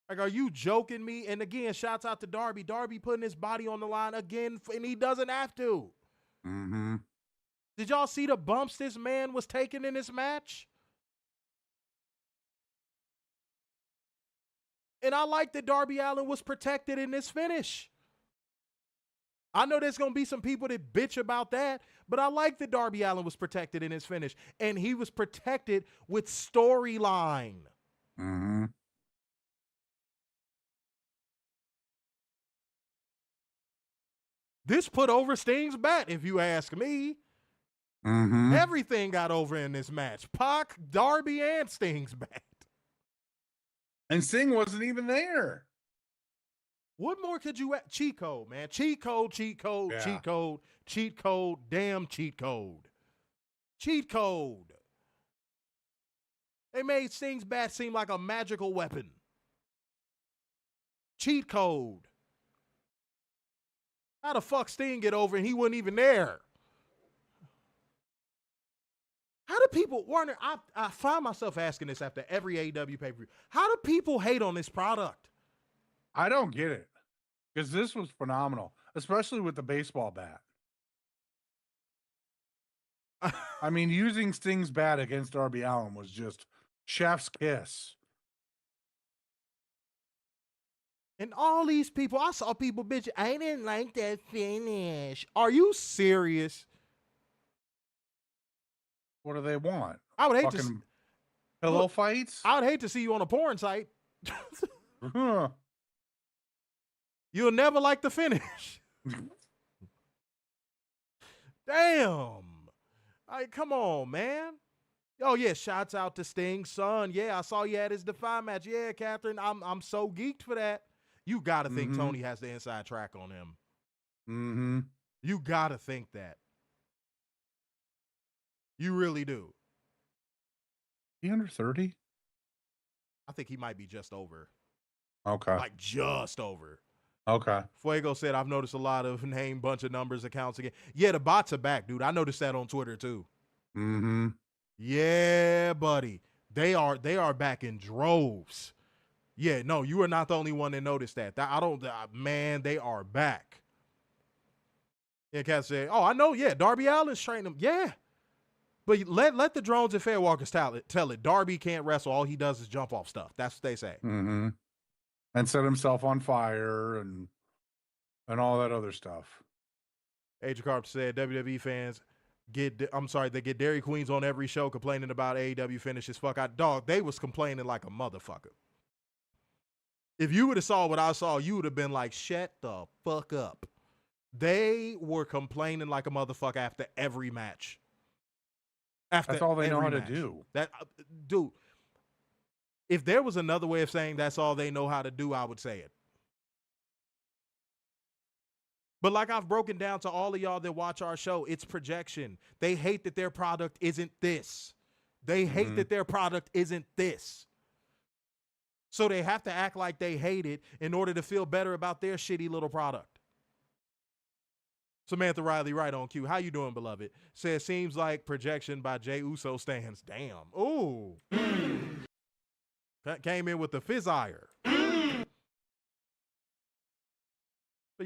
Like, are you joking me? And again, shouts out to Darby. Darby putting his body on the line again, and he doesn't have to. Mm-hmm. Did y'all see the bumps this man was taking in this match? And I like that Darby Allin was protected in this finish. I know there's going to be some people that bitch about that, but I like that Darby Allin was protected in his finish. And he was protected with storyline. Mm-hmm. This put over Sting's bat, if you ask me. Mm-hmm. Everything got over in this match. Pac, Darby, and Sting's bat. And Sting wasn't even there. What more could you add? Cheat code, man. Cheat code, cheat code, Yeah. cheat code, cheat code, damn cheat code. Cheat code. They made Sting's bat seem like a magical weapon. Cheat code. How the fuck Sting get over and he wasn't even there? How do people, Warner, I find myself asking this after every AEW pay-per-view. How do people hate on this product? I don't get it. Because this was phenomenal, especially with the baseball bat. I mean, using Sting's bat against Darby Allin was just chef's kiss. And all these people, I saw people bitch, I didn't like that finish. Are you serious? What do they want? I would hate Fucking pillow fights? I would hate to see you on a porn site. Huh. You'll never like the finish. Damn. Like, come on, man. Oh, yeah, shouts out to Sting's son. Yeah, I saw you at his Defy match. Yeah, Catherine, I'm so geeked for that. You got to think Tony has the inside track on him. Mm-hmm. You got to think that. You really do. He under 30? I think he might be just over. Okay. Like, just over. Okay. Fuego said, I've noticed a lot of name, bunch of numbers accounts again. Yeah, the bots are back, dude. I noticed that on Twitter, too. Mm-hmm. Yeah, buddy. They are back in droves. Yeah, no, you are not the only one that noticed that. Man, they are back. Yeah, Cat said, oh, I know, yeah, Darby Allin's training them. Yeah. But let the drones and Fairwalkers tell it. Darby can't wrestle. All he does is jump off stuff. That's what they say. Mm-hmm. And set himself on fire and all that other stuff. Adrian Carpenter said WWE fans they get Dairy Queens on every show complaining about AEW finishes. Fuck out. Dog, they was complaining like a motherfucker. If you would have saw what I saw, you would have been like, shut the fuck up. They were complaining like a motherfucker after every match. That's all they know how to do. Dude, if there was another way of saying that's all they know how to do, I would say it. But like I've broken down to all of y'all that watch our show, it's projection. They hate that their product isn't this. They hate that their product isn't this. So they have to act like they hate it in order to feel better about their shitty little product. Samantha Riley, right on cue. How you doing, beloved? Says, seems like projection by Jey Uso stands. Damn. Ooh. Came in with the fizz-ire. But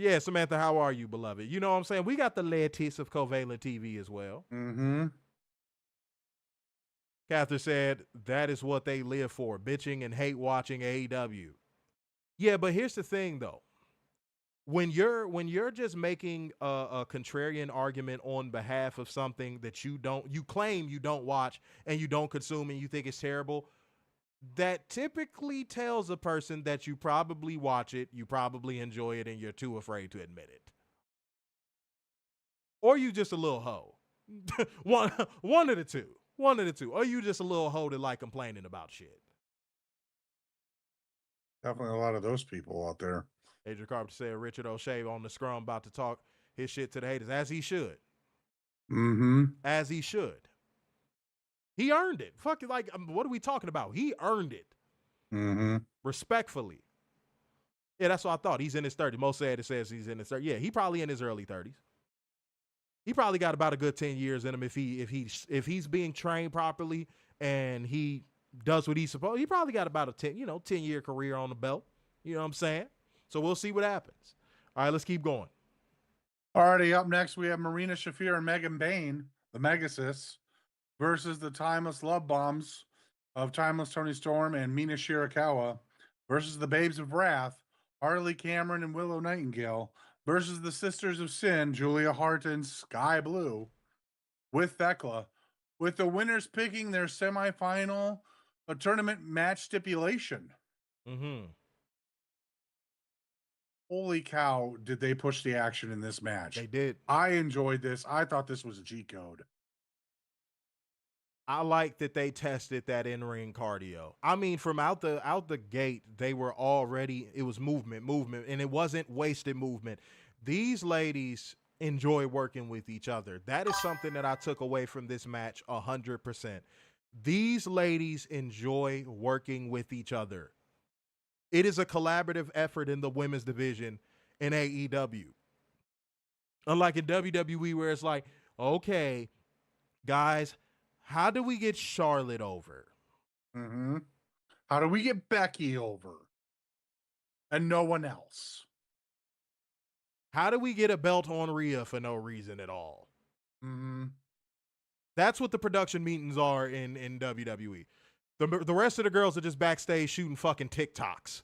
yeah, Samantha, how are you, beloved? You know what I'm saying? We got the lettuce of Covalent TV as well. Mm-hmm. Catherine said, that is what they live for, bitching and hate watching AEW. Yeah, but here's the thing, though. When you're just making a contrarian argument on behalf of something that you claim you don't watch and you don't consume and you think it's terrible, that typically tells a person that you probably watch it, you probably enjoy it, and you're too afraid to admit it. Or you just a little hoe. One of the two. One of the two. Or you just a little hoe that like complaining about shit. Definitely a lot of those people out there. Adrian Carpenter said Richard O'Shea on the scrum about to talk his shit to the haters, as he should. Mm-hmm. As he should. He earned it. Fuck it, like, what are we talking about? He earned it. Mm-hmm. Respectfully. Yeah, that's what I thought. He's in his 30s. Most said it says he's in his 30s. Yeah, he probably in his early 30s. He probably got about a good 10 years in him if he's being trained properly and he does what he's supposed. He probably got about a 10-year career on the belt. You know what I'm saying? So we'll see what happens. All right, let's keep going. Alrighty, up next we have Marina Shafir and Megan Bayne, the Megasis, versus the Timeless Love Bombs of Timeless Tony Storm and Mina Shirakawa versus the Babes of Wrath, Harley Cameron and Willow Nightingale versus the Sisters of Sin, Julia Hart and Sky Blue, with Thekla, with the winners picking their semifinal a tournament match stipulation. Mm-hmm. Holy cow, did they push the action in this match? They did. I enjoyed this. I thought this was a G code. I like that they tested that in-ring cardio. I mean, from out the gate, they were already, it was movement, and it wasn't wasted movement. These ladies enjoy working with each other. That is something that I took away from this match 100%. These ladies enjoy working with each other. It is a collaborative effort in the women's division in AEW. Unlike in WWE, where it's like, okay, guys, how do we get Charlotte over? Mm-hmm. How do we get Becky over? And no one else. How do we get a belt on Rhea for no reason at all? Mm-hmm. That's what the production meetings are in WWE. The rest of the girls are just backstage shooting fucking TikToks.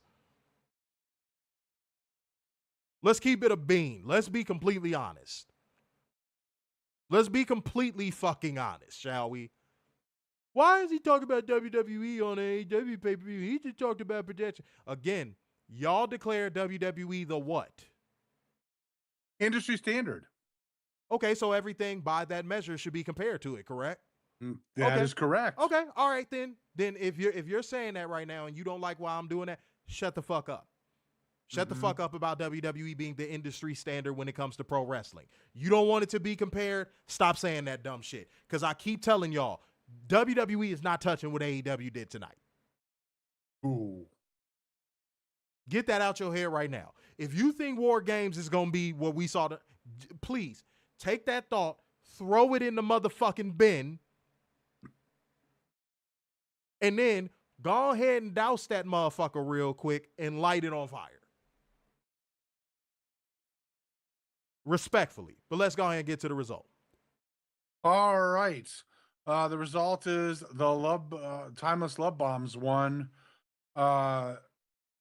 Let's keep it a bean. Let's be completely honest. Let's be completely fucking honest, shall we? Why is he talking about WWE on AEW pay-per-view? He just talked about projection. Again, y'all declare WWE the what? Industry standard. Okay, so everything by that measure should be compared to it, correct? That is correct. Okay, all right then. Then if you're saying that right now and you don't like why I'm doing that, shut the fuck up. Shut the fuck up about WWE being the industry standard when it comes to pro wrestling. You don't want it to be compared? Stop saying that dumb shit. Because I keep telling y'all, WWE is not touching what AEW did tonight. Ooh. Get that out your head right now. If you think War Games is going to be what we saw, please take that thought, throw it in the motherfucking bin, and then go ahead and douse that motherfucker real quick and light it on fire. Respectfully. But let's go ahead and get to the result. All right. The result is the Timeless Love Bombs won,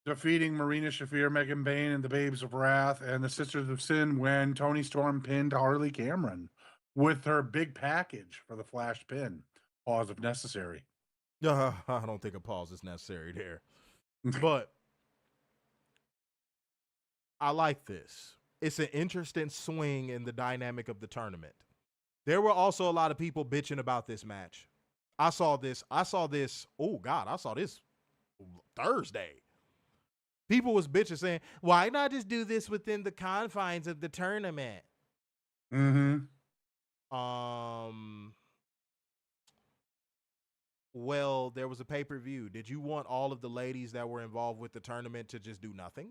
defeating Marina Shafir, Megan Bayne, and the Babes of Wrath, and the Sisters of Sin when Tony Storm pinned Harley Cameron with her big package for the flash pin. Pause if necessary. I don't think a pause is necessary there. But I like this. It's an interesting swing in the dynamic of the tournament. There were also a lot of people bitching about this match. I saw this. Oh God, I saw this Thursday. People was bitching saying, why not just do this within the confines of the tournament? Mm-hmm. Well, there was a pay-per-view. Did you want all of the ladies that were involved with the tournament to just do nothing?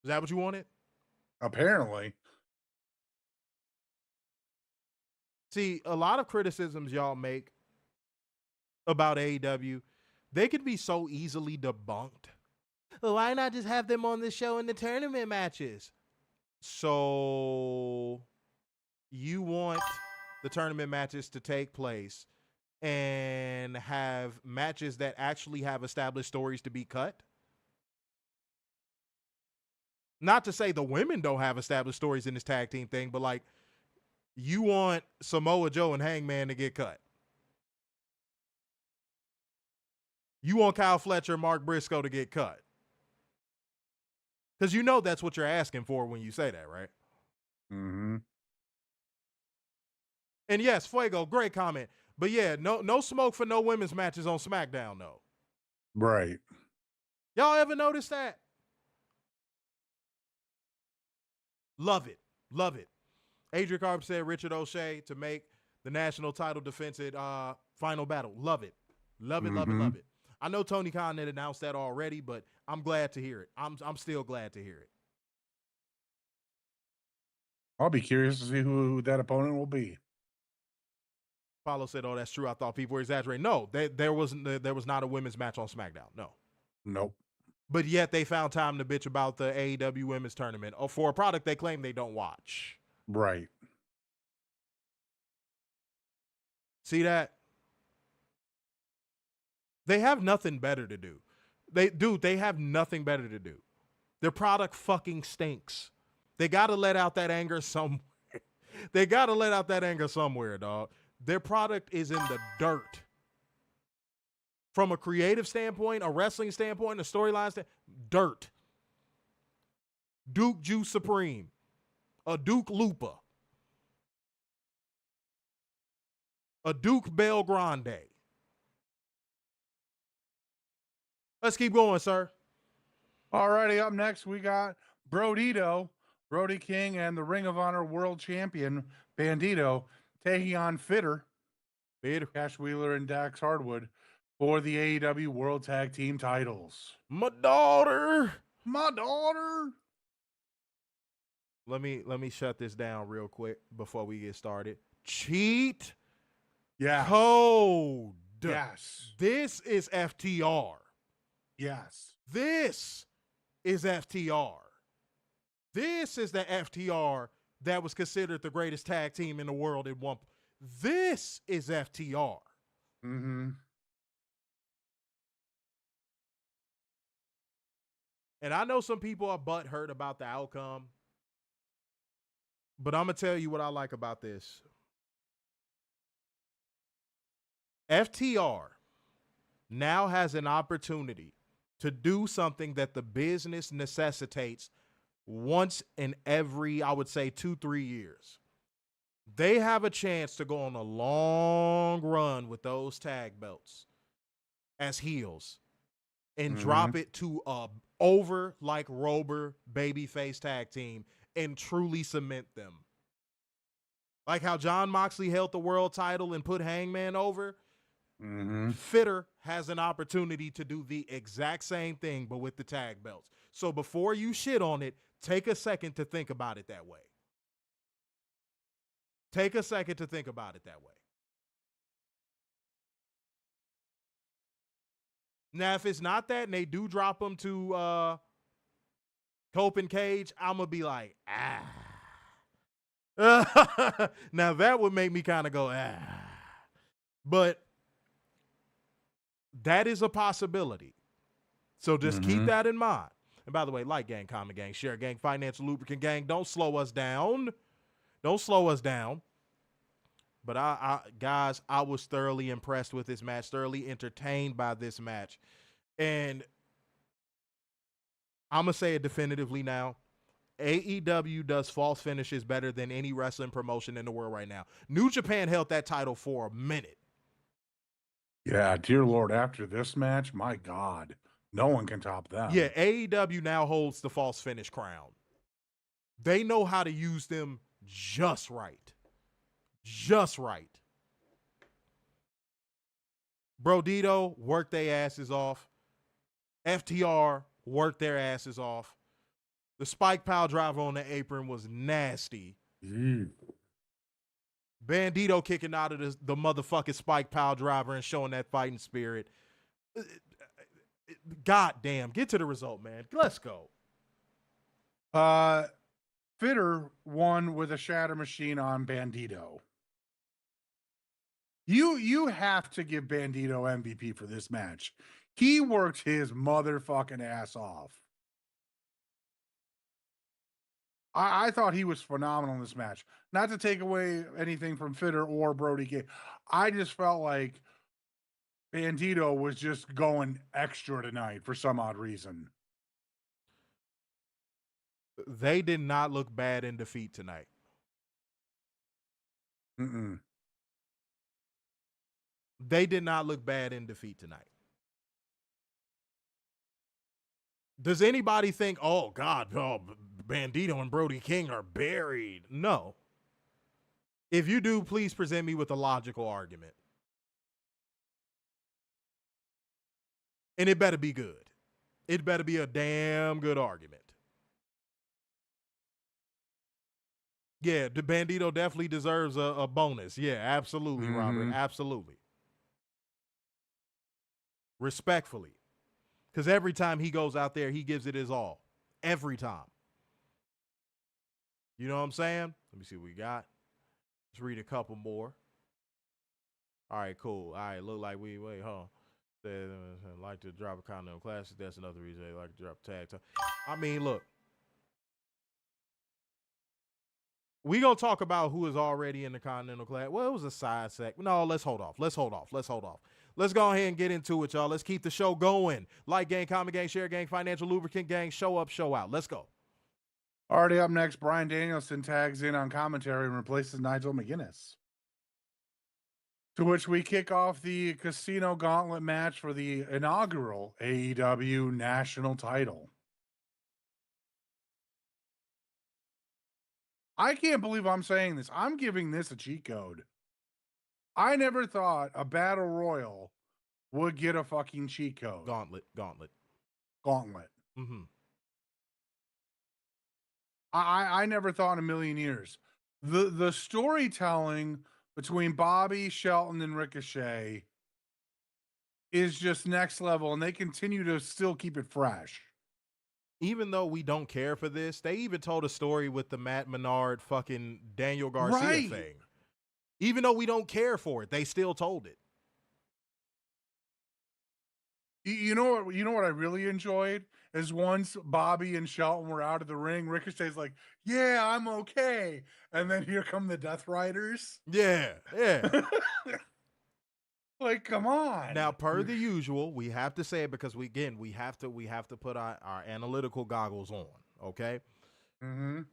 Is that what you wanted? Apparently. See, a lot of criticisms y'all make about AEW, they could be so easily debunked. Why not just have them on the show in the tournament matches? So you want the tournament matches to take place and have matches that actually have established stories to be cut? Not to say the women don't have established stories in this tag team thing, but like, you want Samoa Joe and Hangman to get cut. You want Kyle Fletcher and Mark Briscoe to get cut. Because you know that's what you're asking for when you say that, right? Mm-hmm. And yes, Fuego, great comment. But yeah, no smoke for no women's matches on SmackDown, though. Right. Y'all ever notice that? Love it. Love it. Adrian Carp said Richard O'Shea to make the national title defense at Final Battle. Love it. Love it, love it, love it. I know Tony Khan had announced that already, but I'm glad to hear it. I'm still glad to hear it. I'll be curious to see who that opponent will be. Paulo said, "Oh, that's true. I thought people were exaggerating." No, there was not a women's match on SmackDown. No. Nope. But yet they found time to bitch about the AEW Women's Tournament or for a product they claim they don't watch. Right. See that? They have nothing better to do. They have nothing better to do. Their product fucking stinks. They got to let out that anger somewhere. They got to let out that anger somewhere, dog. Their product is in the dirt. From a creative standpoint, a wrestling standpoint, a storyline standpoint, dirt. Duke Juice Supreme. A Duke Lupa. A Duke Bel Grande. Let's keep going, sir. Alrighty, up next we got Brody King, and the Ring of Honor World Champion Bandito taking on Fitter, Cash Wheeler, and Dax Hardwood for the AEW World Tag Team titles. My daughter. Let me shut this down real quick before we get started. Cheat code. Yes. This is FTR. Yes. This is FTR. This is the FTR that was considered the greatest tag team in the world at one point. This is FTR. Mm-hmm. And I know some people are butthurt about the outcome, but I'm going to tell you what I like about this. FTR now has an opportunity to do something that the business necessitates once in every, I would say, 2-3 years. They have a chance to go on a long run with those tag belts as heels and drop it to a over like Rober babyface tag team and truly cement them. Like how Jon Moxley held the world title and put Hangman over. Fitter has an opportunity to do the exact same thing, but with the tag belts. So before you shit on it, take a second to think about it that way. Take a second to think about it that way. Now, if it's not that and they do drop them to Cope and Cage, I'm going to be like, Now, that would make me kind of go, But that is a possibility. So just keep that in mind. And by the way, like gang, comment gang, share gang, financial lubricant gang, don't slow us down. Don't slow us down. But guys, I was thoroughly impressed with this match, thoroughly entertained by this match. And I'm going to say it definitively now. AEW does false finishes better than any wrestling promotion in the world right now. New Japan held that title for a minute. Yeah, dear Lord, after this match, my God, no one can top that. Yeah, AEW now holds the false finish crown. They know how to use them just right. Just right. Brodito worked their asses off. FTR worked their asses off. The spike pile driver on the apron was nasty. Bandito kicking out of the motherfucking spike pile driver and showing that fighting spirit. God damn, get to the result, man. Let's go. Fitter won with a shatter machine on Bandito. You have to give Bandito MVP for this match. He worked his motherfucking ass off. I thought he was phenomenal in this match. Not to take away anything from Fitter or Brody King. I just felt like Bandito was just going extra tonight for some odd reason. They did not look bad in defeat tonight. They did not look bad in defeat tonight. Does anybody think, oh, God, Bandito and Brody King are buried? No. If you do, please present me with a logical argument. And it better be good. It better be a damn good argument. Yeah, the Bandito definitely deserves a bonus. Yeah, absolutely, Robert. Absolutely. Respectfully. Because every time he goes out there, he gives it his all. Every time. You know what I'm saying? Let me see what we got. Let's read a couple more. All right, cool. All right, look like wait, huh? They like to drop a Continental Classic. That's another reason they like to drop tag time. I mean, look. We gonna talk about who is already in the Continental Class. Well, it was a side sec. No, let's hold off. Let's go ahead and get into it, y'all. Let's keep the show going. Like gang, comment gang, share gang, financial lubricant gang, show up, show out. Let's go. Already up next, Bryan Danielson tags in on commentary and replaces Nigel McGuinness. To which we kick off the Casino Gauntlet match for the inaugural AEW national title. I can't believe I'm saying this. I'm giving this a cheat code. I never thought a battle royal would get a fucking cheat code. Gauntlet. Mm-hmm. I never thought in a million years. The storytelling between Bobby, Shelton, and Ricochet is just next level, and they continue to still keep it fresh. Even though we don't care for this, they even told a story with the Matt Menard fucking Daniel Garcia thing. Even though we don't care for it, they still told it. You know what I really enjoyed is once Bobby and Shelton were out of the ring, Ricochet's like, "Yeah, I'm okay," and then here come the Death Riders. Yeah. Like, come on. Now, per the usual, we have to say it because we have to put our analytical goggles on. Okay. Mm-hmm.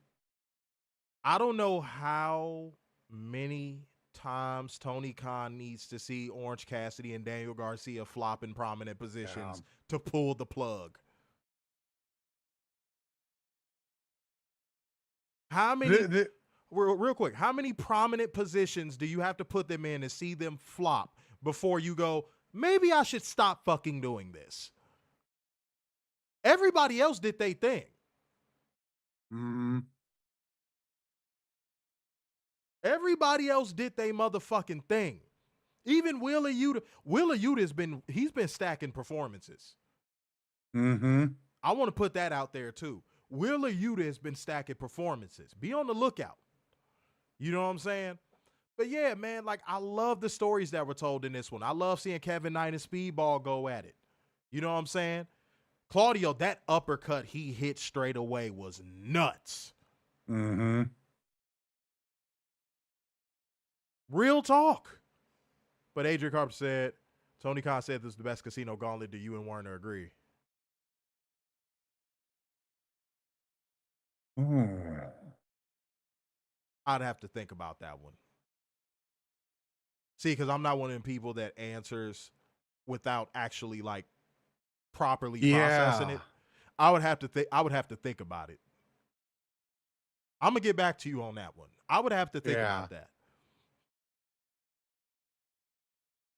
I don't know how many times Tony Khan needs to see Orange Cassidy and Daniel Garcia flop in prominent positions to pull the plug. How many real quick, how many prominent positions do you have to put them in and see them flop before you go, maybe I should stop fucking doing this? Everybody else did their thing. Mm-hmm. Everybody else did their motherfucking thing. Even Wheeler Yuta he's been stacking performances. Mm-hmm. I want to put that out there too. Wheeler Yuta has been stacking performances. Be on the lookout. You know what I'm saying? But yeah, man, like I love the stories that were told in this one. I love seeing Kevin Knight and Speedball go at it. You know what I'm saying? Claudio, that uppercut he hit straight away was nuts. Mm-hmm. Real talk. But Adrian Carpenter said, Tony Khan said this is the best Casino Gauntlet. Do you and Werner agree? I'd have to think about that one. See, because I'm not one of them people that answers without actually like properly processing it. I would have to think about it. I'm gonna get back to you on that one. I would have to think about that.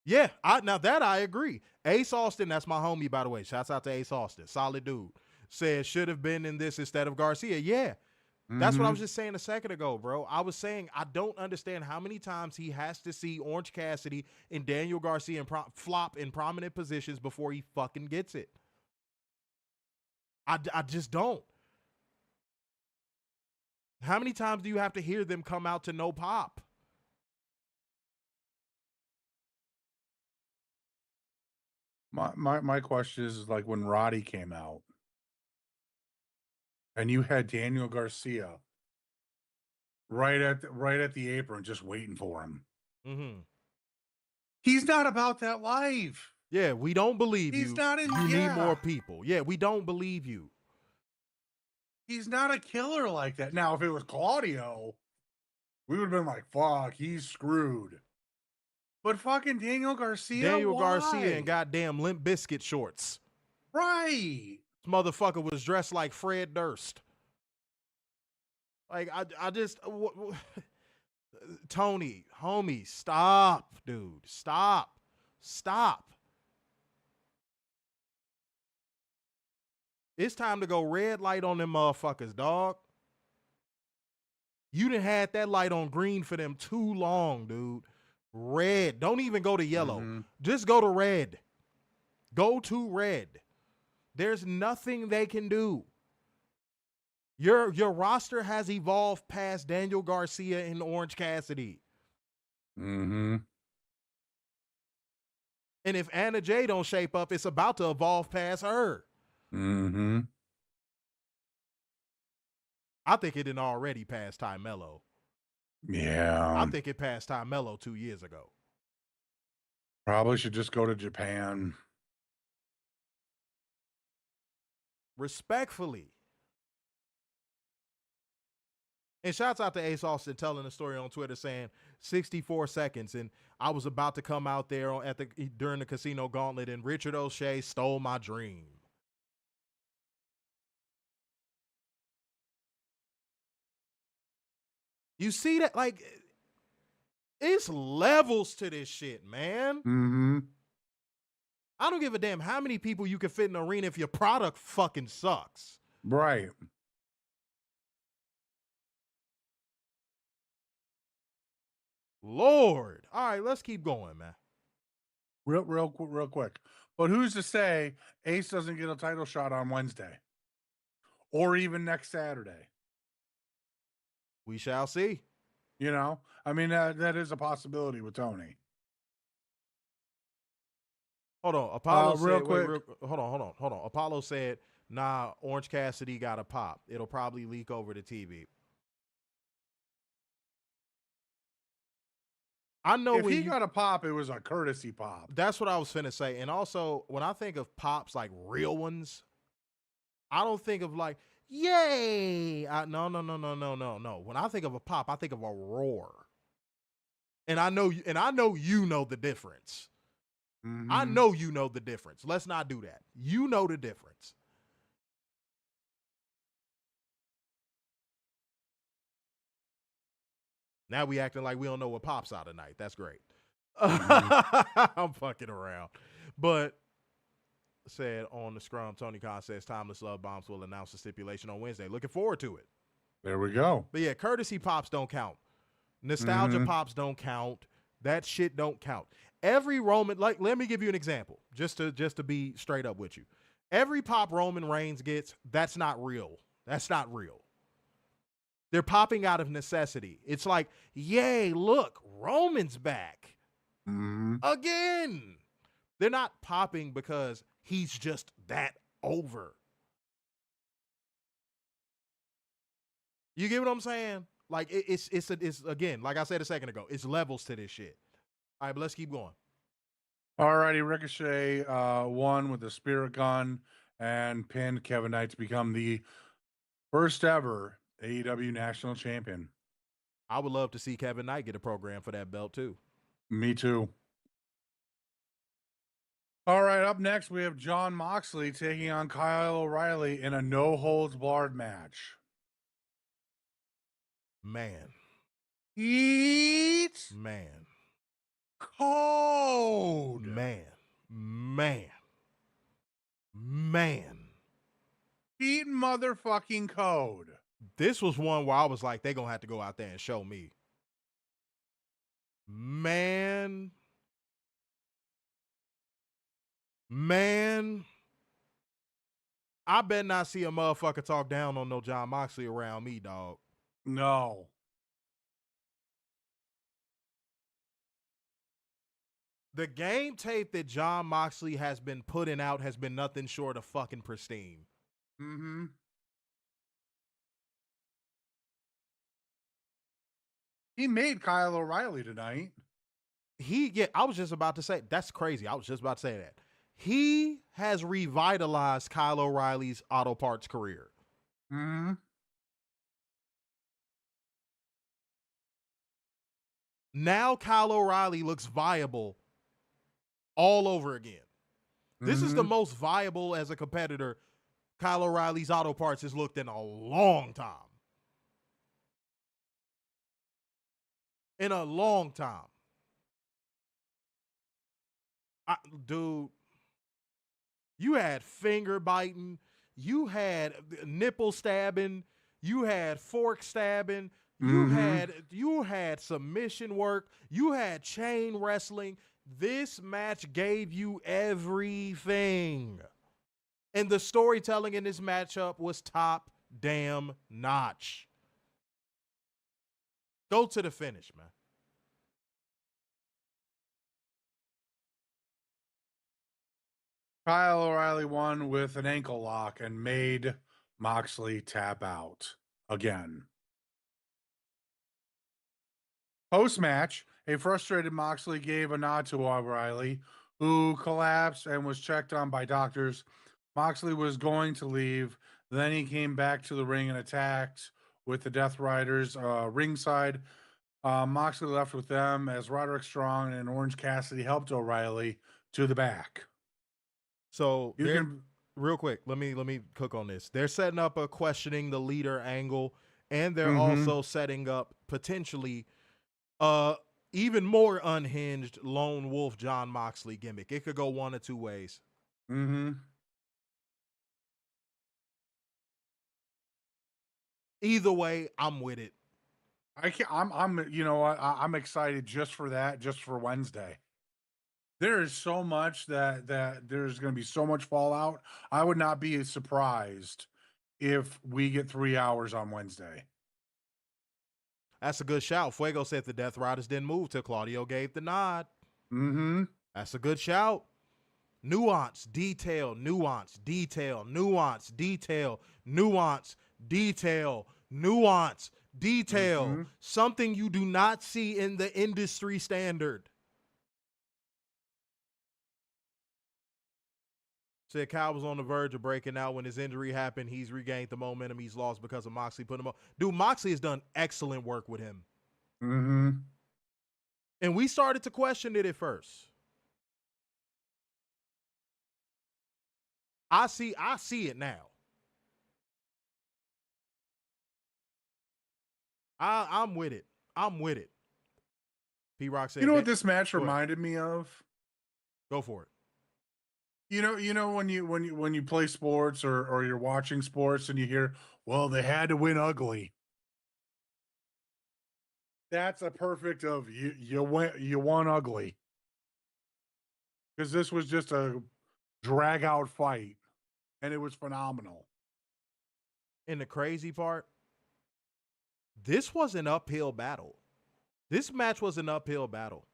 Yeah, now that I agree. Ace Austin, that's my homie, by the way. Shouts out to Ace Austin. Solid dude. Said should have been in this instead of Garcia. Yeah. That's what I was just saying a second ago, bro. I was saying I don't understand how many times he has to see Orange Cassidy and Daniel Garcia flop in prominent positions before he fucking gets it. I just don't. How many times do you have to hear them come out to no pop? My question is like when Roddy came out and you had Daniel Garcia right at the apron just waiting for him. Mm-hmm. He's not about that life. Yeah, we don't believe you. He's not in. You need more people. Yeah, we don't believe you. He's not a killer like that. Now, if it was Claudio, we would have been like, "Fuck, he's screwed." But fucking Daniel Garcia, Garcia and goddamn Limp Bizkit shorts. Right. This motherfucker was dressed like Fred Durst. Like, I just... Tony, homie, stop, dude. Stop. It's time to go red light on them motherfuckers, dog. You done had that light on green for them too long, dude. Red. Don't even go to yellow. Mm-hmm. Just go to red. Go to red. There's nothing they can do. Your roster has evolved past Daniel Garcia and Orange Cassidy. Mm-hmm. And if Anna Jay don't shape up, it's about to evolve past her. Mm-hmm. I think it didn't already pass Ty Mello. Yeah. I think it passed Ty Mello 2 years ago. Probably should just go to Japan. Respectfully. And shouts out to Ace Austin telling the story on Twitter saying 64 seconds. And I was about to come out there during the casino gauntlet and Richard O'Shea stole my dream. You see that? Like, it's levels to this shit, man. Mm-hmm. I don't give a damn how many people you can fit in the arena if your product fucking sucks. Right. Lord. All right, let's keep going, man. Real quick. But who's to say Ace doesn't get a title shot on Wednesday? Or even next Saturday? We shall see. You know? I mean, that is a possibility with Tony. Hold on. Apollo real said, quick. hold on. Apollo said, nah, Orange Cassidy got a pop. It'll probably leak over the TV. I know if he got a pop, it was a courtesy pop. That's what I was finna say. And also, when I think of pops, like real ones, I don't think of like, yay. No. When I think of a pop, I think of a roar. And I know you know the difference. Mm-hmm. I know you know the difference. Let's not do that. You know the difference. Now we acting like we don't know what pops out tonight. That's great. Mm-hmm. I'm fucking around. But said on the scrum, Tony Khan says Timeless Love Bombs will announce the stipulation on Wednesday. Looking forward to it. There we go. But yeah, courtesy pops don't count. Nostalgia pops don't count. That shit don't count. Every Roman, like, let me give you an example, just to be straight up with you. Every pop Roman Reigns gets, that's not real. That's not real. They're popping out of necessity. It's like, yay, look, Roman's back. Mm-hmm. Again. They're not popping because he's just that over. You get what I'm saying? Like, it's again, like I said a second ago, it's levels to this shit. All right, but let's keep going. All righty, Ricochet won with the Spirit Gun and pinned Kevin Knight to become the first ever AEW National Champion. I would love to see Kevin Knight get a program for that belt too. Me too. All right, up next we have Jon Moxley taking on Kyle O'Reilly in a no-holds-barred match. Man. Eat. Man. Cold. Man. Eat motherfucking code. This was one where I was like, they're going to have to go out there and show me. Man. I bet not see a motherfucker talk down on no Jon Moxley around me, dog. No. The game tape that Jon Moxley has been putting out has been nothing short of fucking pristine. Mm-hmm. He made Kyle O'Reilly tonight. I was just about to say, that's crazy. I was just about to say that. He has revitalized Kyle O'Reilly's auto parts career. Mm-hmm. Now Kyle O'Reilly looks viable all over again. This is the most viable as a competitor Kyle O'Reilly's auto parts has looked in a long time. In a long time. Dude, you had finger biting, you had nipple stabbing, you had fork stabbing, You had submission work. You had chain wrestling. This match gave you everything. And the storytelling in this matchup was top damn notch. Go to the finish, man. Kyle O'Reilly won with an ankle lock and made Moxley tap out again. Post-match, a frustrated Moxley gave a nod to O'Reilly, who collapsed and was checked on by doctors. Moxley was going to leave. Then he came back to the ring and attacked with the Death Riders ringside. Moxley left with them as Roderick Strong and Orange Cassidy helped O'Reilly to the back. So real quick, let me cook on this. They're setting up a questioning the leader angle, and they're also setting up potentially even more unhinged lone wolf John Moxley gimmick. It could go one or two ways. Either way, I'm with it. I'm excited just for that, just for Wednesday. There is so much that there's going to be so much fallout. I would not be surprised if we get 3 hours on Wednesday. That's a good shout. Fuego said the Death Riders didn't move till Claudio gave the nod. That's a good shout. Nuance, detail, nuance, detail, nuance, detail, nuance, detail, nuance, detail. Something you do not see in the industry standard. Said Kyle was on the verge of breaking out when his injury happened. He's regained the momentum he's lost because of Moxley putting him up. Dude, Moxley has done excellent work with him. And we started to question it at first. I see it now. I'm with it. I'm with it. P-Rock said, you know what this match reminded me of? Go for it. You know when you play sports or you're watching sports and you hear, well, they had to win ugly. That's a perfect of you won ugly. Because this was just a drag out fight and it was phenomenal. And the crazy part, this was an uphill battle. This match was an uphill battle.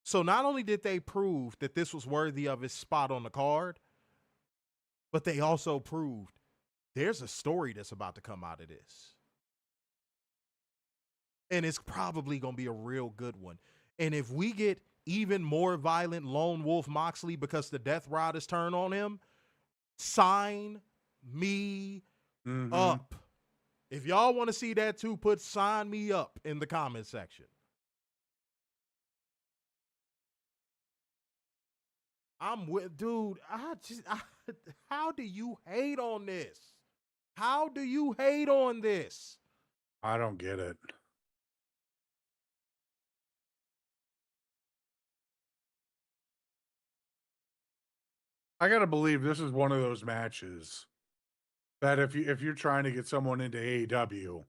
So not only did they prove that this was worthy of its spot on the card, but they also proved there's a story that's about to come out of this. And it's probably going to be a real good one. And if we get even more violent Lone Wolf Moxley because the Death Riders turn on him, sign me up. If y'all want to see that too, put sign me up in the comment section. I'm with, dude. How do you hate on this? How do you hate on this? I don't get it. I gotta believe this is one of those matches that if you're trying to get someone into AEW,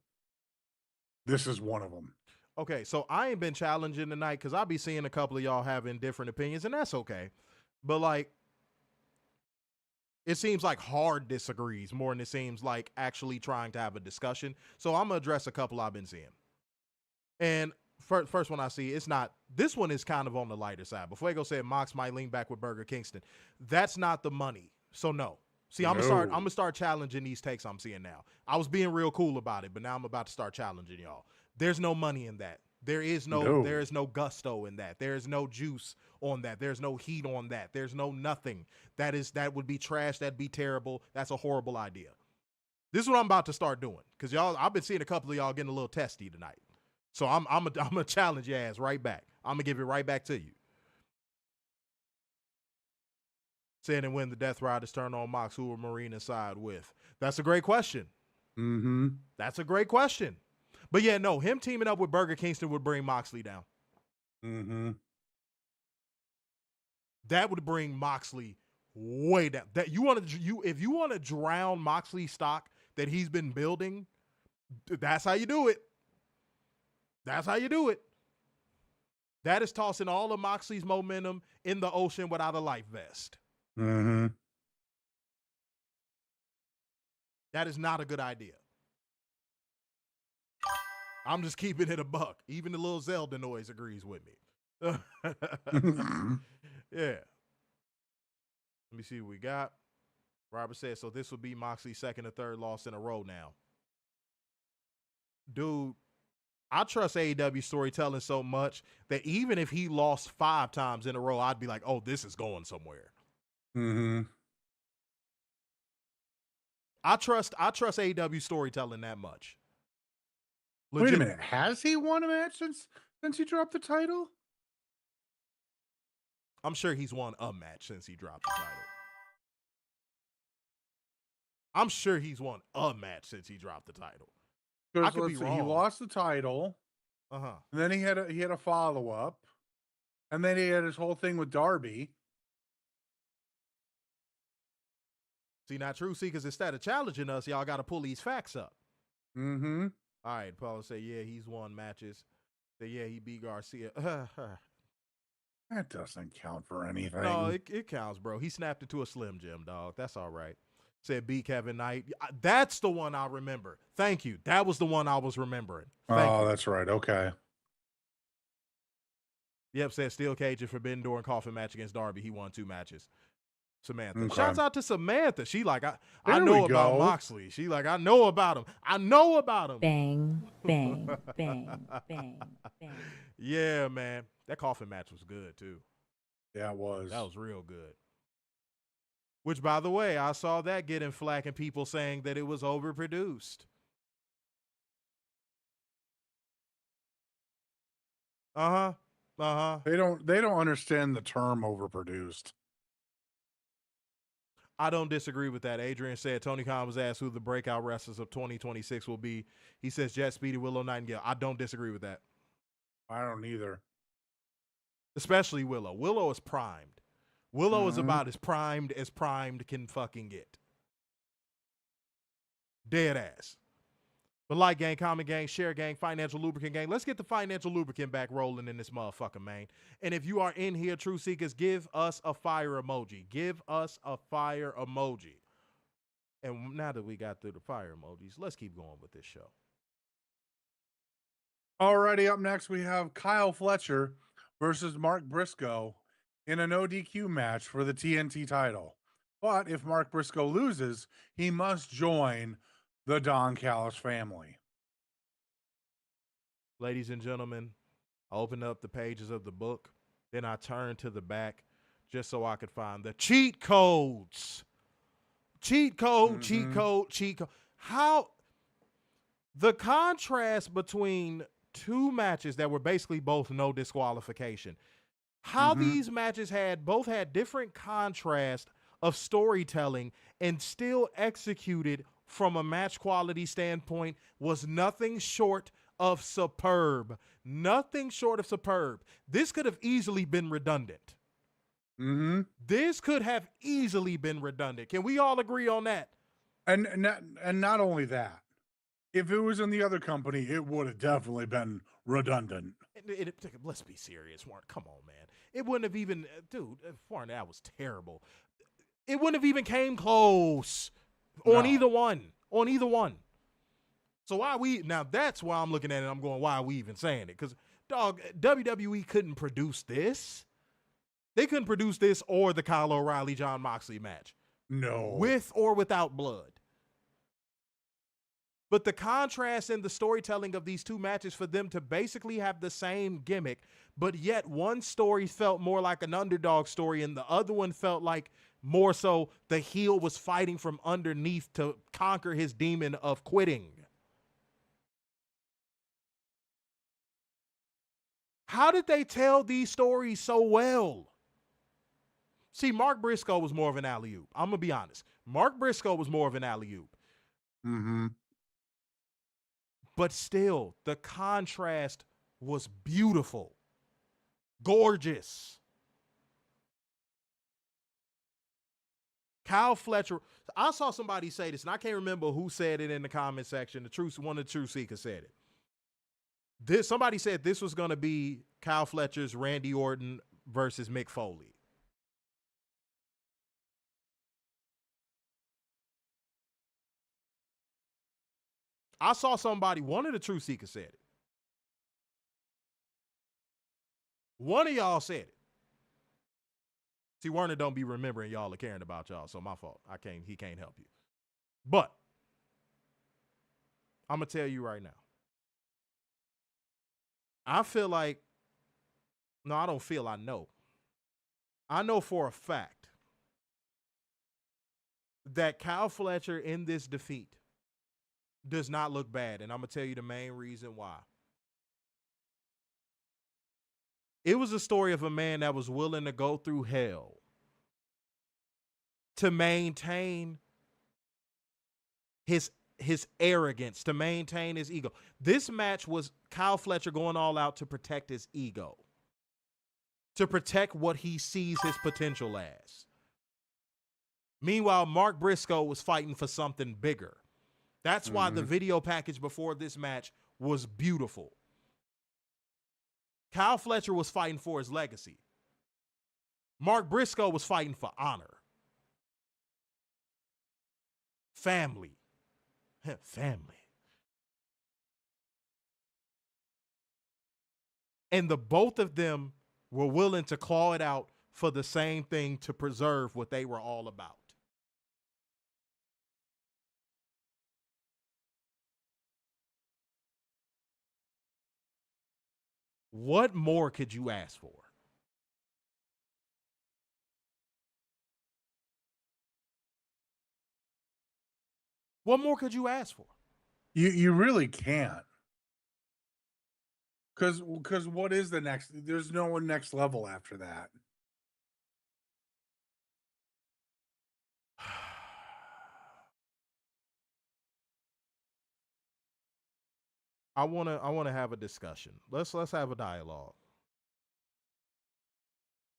this is one of them. Okay, so I ain't been challenging tonight because I'll be seeing a couple of y'all having different opinions, and that's okay. But like, it seems like hard disagrees more than it seems like actually trying to have a discussion. So I'm gonna address a couple I've been seeing. And first one I see, it's not, this one is kind of on the lighter side. But Fuego said Mox might lean back with Burger Kingston. That's not the money. So no. See, I'm gonna start challenging these takes I'm seeing now. I was being real cool about it, but now I'm about to start challenging y'all. There's no money in that. There is no gusto in that. There is no juice on that. There's no heat on that. There's no nothing. That would be trash. That'd be terrible. That's a horrible idea. This is what I'm about to start doing. Because y'all, I've been seeing a couple of y'all getting a little testy tonight. So I'm gonna challenge your ass right back. I'm gonna give it right back to you. Saying and when the Death Riders turn on Mox, who will Marina side with? That's a great question. That's a great question. But yeah, no, him teaming up with Burger Kingston would bring Moxley down. That would bring Moxley way down. If you want to drown Moxley stock that he's been building, that's how you do it. That's how you do it. That is tossing all of Moxley's momentum in the ocean without a life vest. Mm-hmm. That is not a good idea. I'm just keeping it a buck. Even the little Zelda noise agrees with me. Yeah. Let me see what we got. Robert says, so this will be Moxley's second or third loss in a row now. Dude, I trust AEW storytelling so much that even if he lost 5 times in a row, I'd be like, oh, this is going somewhere. Mm-hmm. I trust AEW storytelling that much. Wait a minute. Has he won a match since he dropped the title? I'm sure he's won a match since he dropped the title. I'm sure he's won a match since he dropped the title. I could be wrong. He lost the title. Uh-huh. And then he had a follow-up. And then he had his whole thing with Darby. See, not true. See, because instead of challenging us, y'all got to pull these facts up. Mm-hmm. All right, Paul say, yeah, he's won matches. Say, yeah, he beat Garcia. That doesn't count for anything. No, it counts, bro. He snapped into a Slim Jim, dog. That's all right. Said beat Kevin Knight. That's the one I remember. Thank you. That was the one I was remembering. Thank you. That's right. Okay. Yep, said steel cage and forbidden door and coffin match against Darby. He won 2 matches. Samantha. Okay. Shouts out to Samantha. She like, I There know we about go. Moxley. She like, I know about him. I know about him. Bang, bang, bang, bang, bang. Yeah, man. That coffin match was good, too. Yeah, it was. That was real good. Which, by the way, I saw that getting flack and people saying that it was overproduced. Uh-huh. Uh-huh. They don't understand the term overproduced. I don't disagree with that. Adrian said Tony Khan was asked who the breakout wrestlers of 2026 will be. He says Jet Speedy, Willow Nightingale. I don't disagree with that. I don't either. Especially Willow. Willow is primed. Willow is about as primed can fucking get. Dead ass. But like gang, comment gang, share gang, financial lubricant gang. Let's get the financial lubricant back rolling in this motherfucker, man. And if you are in here, True Seekers, give us a fire emoji. Give us a fire emoji. And now that we got through the fire emojis, let's keep going with this show. Alrighty, up next we have Kyle Fletcher versus Mark Briscoe in a no DQ match for the TNT title. But if Mark Briscoe loses, he must join the Don Callis family. Ladies and gentlemen, I opened up the pages of the book. Then I turned to the back just so I could find the cheat codes. Cheat code, cheat code, cheat code. How the contrast between 2 matches that were basically both no disqualification. How these matches both had different contrast of storytelling and still executed from a match quality standpoint was nothing short of superb. Nothing short of superb. This could have easily been redundant. This could have easily been redundant. Can we all agree on that? And not only that, if it was in the other company, it would have definitely been redundant. Let's be serious, Warren. Come on, man. It wouldn't have even, dude, Warren, that was terrible. It wouldn't have even came close on either one. On either one. So now that's why I'm looking at it. I'm going, why are we even saying it? Because, dog, WWE couldn't produce this. They couldn't produce this or the Kyle O'Reilly, John Moxley match. No. With or without blood. But the contrast in the storytelling of these 2 matches for them to basically have the same gimmick, but yet one story felt more like an underdog story and the other one felt like more so the heel was fighting from underneath to conquer his demon of quitting. How did they tell these stories so well? See, Mark Briscoe was more of an alley-oop. I'm going to be honest. Mark Briscoe was more of an alley-oop. But still, the contrast was beautiful. Gorgeous. Kyle Fletcher. I saw somebody say this, and I can't remember who said it in the comment section. One of the Truth Seekers said it. Somebody said this was going to be Kyle Fletcher's Randy Orton versus Mick Foley. I saw somebody, one of the Truth Seekers said it. One of y'all said it. See, Werner don't be remembering y'all or caring about y'all, so my fault. He can't help you. But I'm going to tell you right now. I feel like, no, I don't feel, I know. I know for a fact that Kyle Fletcher in this defeat does not look bad, and I'm going to tell you the main reason why. It was a story of a man that was willing to go through hell to maintain his arrogance, to maintain his ego. This match was Kyle Fletcher going all out to protect his ego, to protect what he sees his potential as. Meanwhile, Mark Briscoe was fighting for something bigger. That's why the video package before this match was beautiful. Kyle Fletcher was fighting for his legacy. Mark Briscoe was fighting for honor. Family. Family. And the both of them were willing to claw it out for the same thing, to preserve what they were all about. What more could you ask for? What more could you ask for? You really can't. Because what is the next? There's no one next level after that. I wanna have a discussion. Let's have a dialogue.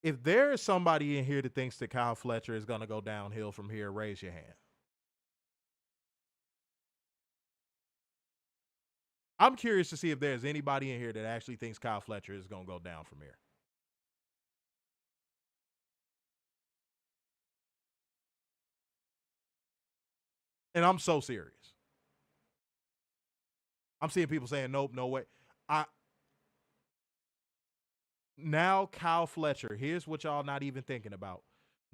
If there is somebody in here that thinks that Kyle Fletcher is gonna go downhill from here, raise your hand. I'm curious to see if there's anybody in here that actually thinks Kyle Fletcher is gonna go down from here. And I'm so serious. I'm seeing people saying, nope, no way. Now Kyle Fletcher, here's what y'all not even thinking about.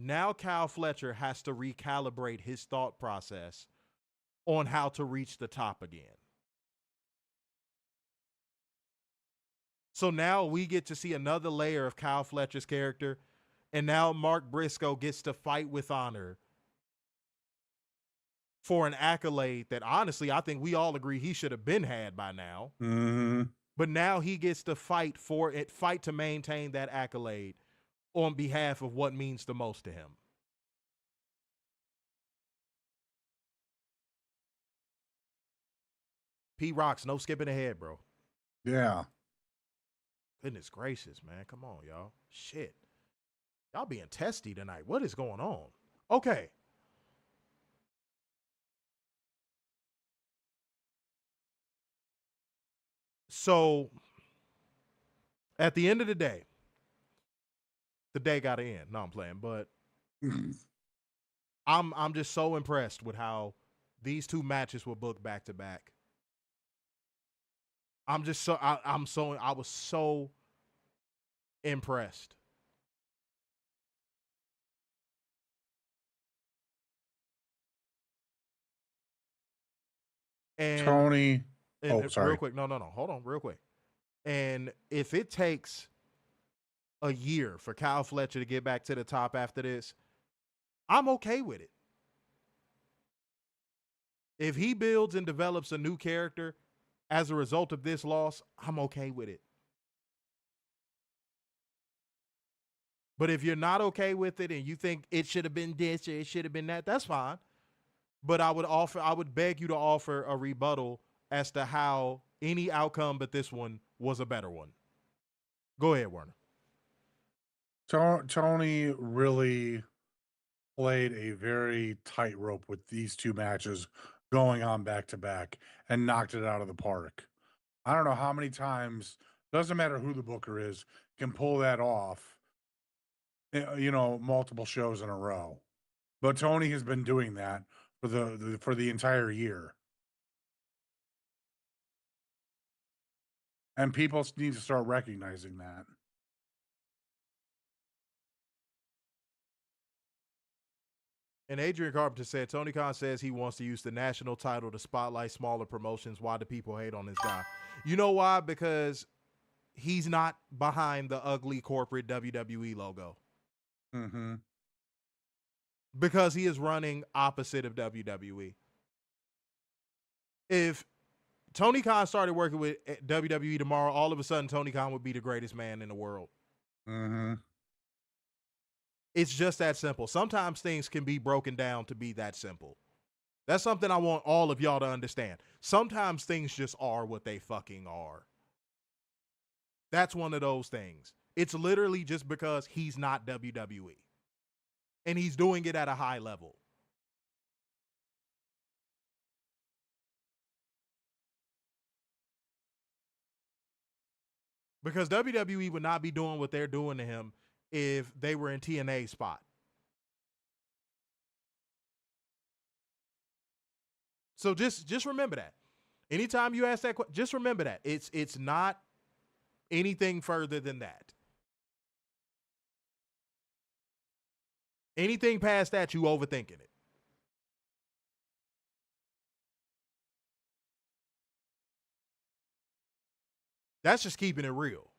Now Kyle Fletcher has to recalibrate his thought process on how to reach the top again. So now we get to see another layer of Kyle Fletcher's character, and now Mark Briscoe gets to fight with honor for an accolade that, honestly, I think we all agree he should have been had by now. Mm-hmm. But now he gets to fight to maintain that accolade on behalf of what means the most to him. P-Rock's no skipping ahead, bro. Yeah. Goodness gracious, man. Come on, y'all. Shit. Y'all being testy tonight. What is going on? Okay. So, at the end of the day got to end. No, I'm playing, but I'm just so impressed with how these two matches were booked back to back. I was so impressed. And Tony. Sorry. Real quick. No. Hold on, real quick. And if it takes a year for Kyle Fletcher to get back to the top after this, I'm okay with it. If he builds and develops a new character as a result of this loss, I'm okay with it. But if you're not okay with it and you think it should have been this or it should have been that, that's fine. But I would beg you to offer a rebuttal as to how any outcome but this one was a better one. Go ahead, Werner. Tony really played a very tightrope with these two matches going on back to back and knocked it out of the park. I don't know how many times, doesn't matter who the booker is, can pull that off, multiple shows in a row. But Tony has been doing that for the entire year. And people need to start recognizing that. And Adrian Carpenter said, Tony Khan says he wants to use the national title to spotlight smaller promotions. Why do people hate on this guy? You know why? Because he's not behind the ugly corporate WWE logo. Mm-hmm. Because he is running opposite of WWE. If Tony Khan started working with WWE tomorrow, all of a sudden Tony Khan would be the greatest man in the world. Mm-hmm. It's just that simple. Sometimes things can be broken down to be that simple. That's something I want all of y'all to understand. Sometimes things just are what they fucking are. That's one of those things. It's literally just because he's not WWE. And he's doing it at a high level. Because WWE would not be doing what they're doing to him if they were in TNA's spot. So just remember that. Anytime you ask that question, just remember that. It's not anything further than that. Anything past that, you overthinking it. That's just keeping it real.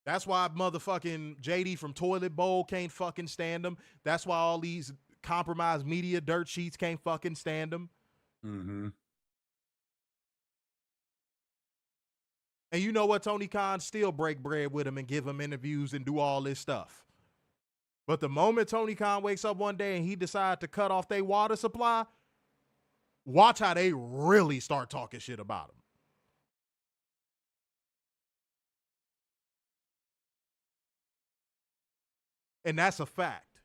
That's why motherfucking JD from Toilet Bowl can't fucking stand him. That's why all these compromised media dirt sheets can't fucking stand him. Mm-hmm. And you know what? Tony Khan still break bread with him and give him interviews and do all this stuff. But the moment Tony Khan wakes up one day and he decides to cut off their water supply, watch how they really start talking shit about him. And that's a fact.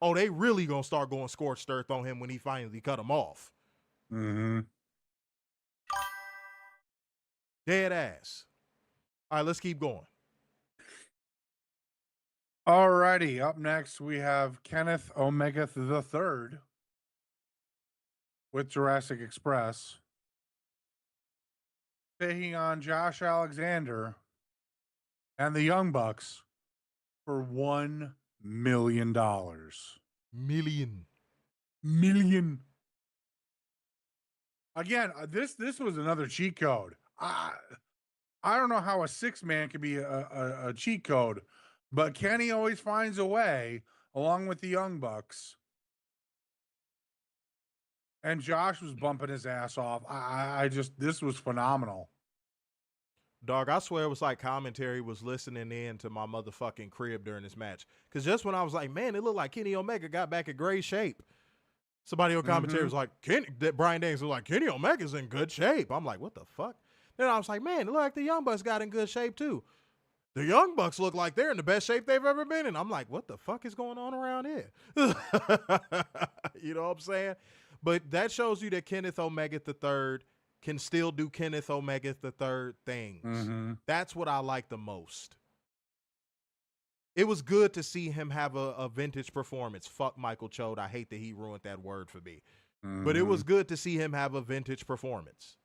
Oh, they really gonna start going scorched earth on him when he finally cut him off. Mm-hmm. Dead ass. All right, let's keep going. Alrighty, up next we have Kenneth Omega III with Jurassic Express taking on Josh Alexander and the Young Bucks for $1 million. Million. Again, this was another cheat code. I don't know how a 6-man could be a cheat code, but Kenny always finds a way, along with the Young Bucks. And Josh was bumping his ass off. This was phenomenal. Dog, I swear it was like commentary was listening in to my motherfucking crib during this match. Because just when I was like, man, it looked like Kenny Omega got back in great shape. Somebody on commentary was like, Brian Daniels was like, Kenny Omega's in good shape. I'm like, what the fuck? Then I was like, man, it looked like the Young Bucks got in good shape too. The Young Bucks look like they're in the best shape they've ever been in. I'm like, what the fuck is going on around here? You know what I'm saying? But that shows you that Kenneth Omega III can still do Kenneth Omega III things. Mm-hmm. That's what I like the most. It was good to see him have a vintage performance. Fuck Michael Chode. I hate that he ruined that word for me. Mm-hmm. But it was good to see him have a vintage performance.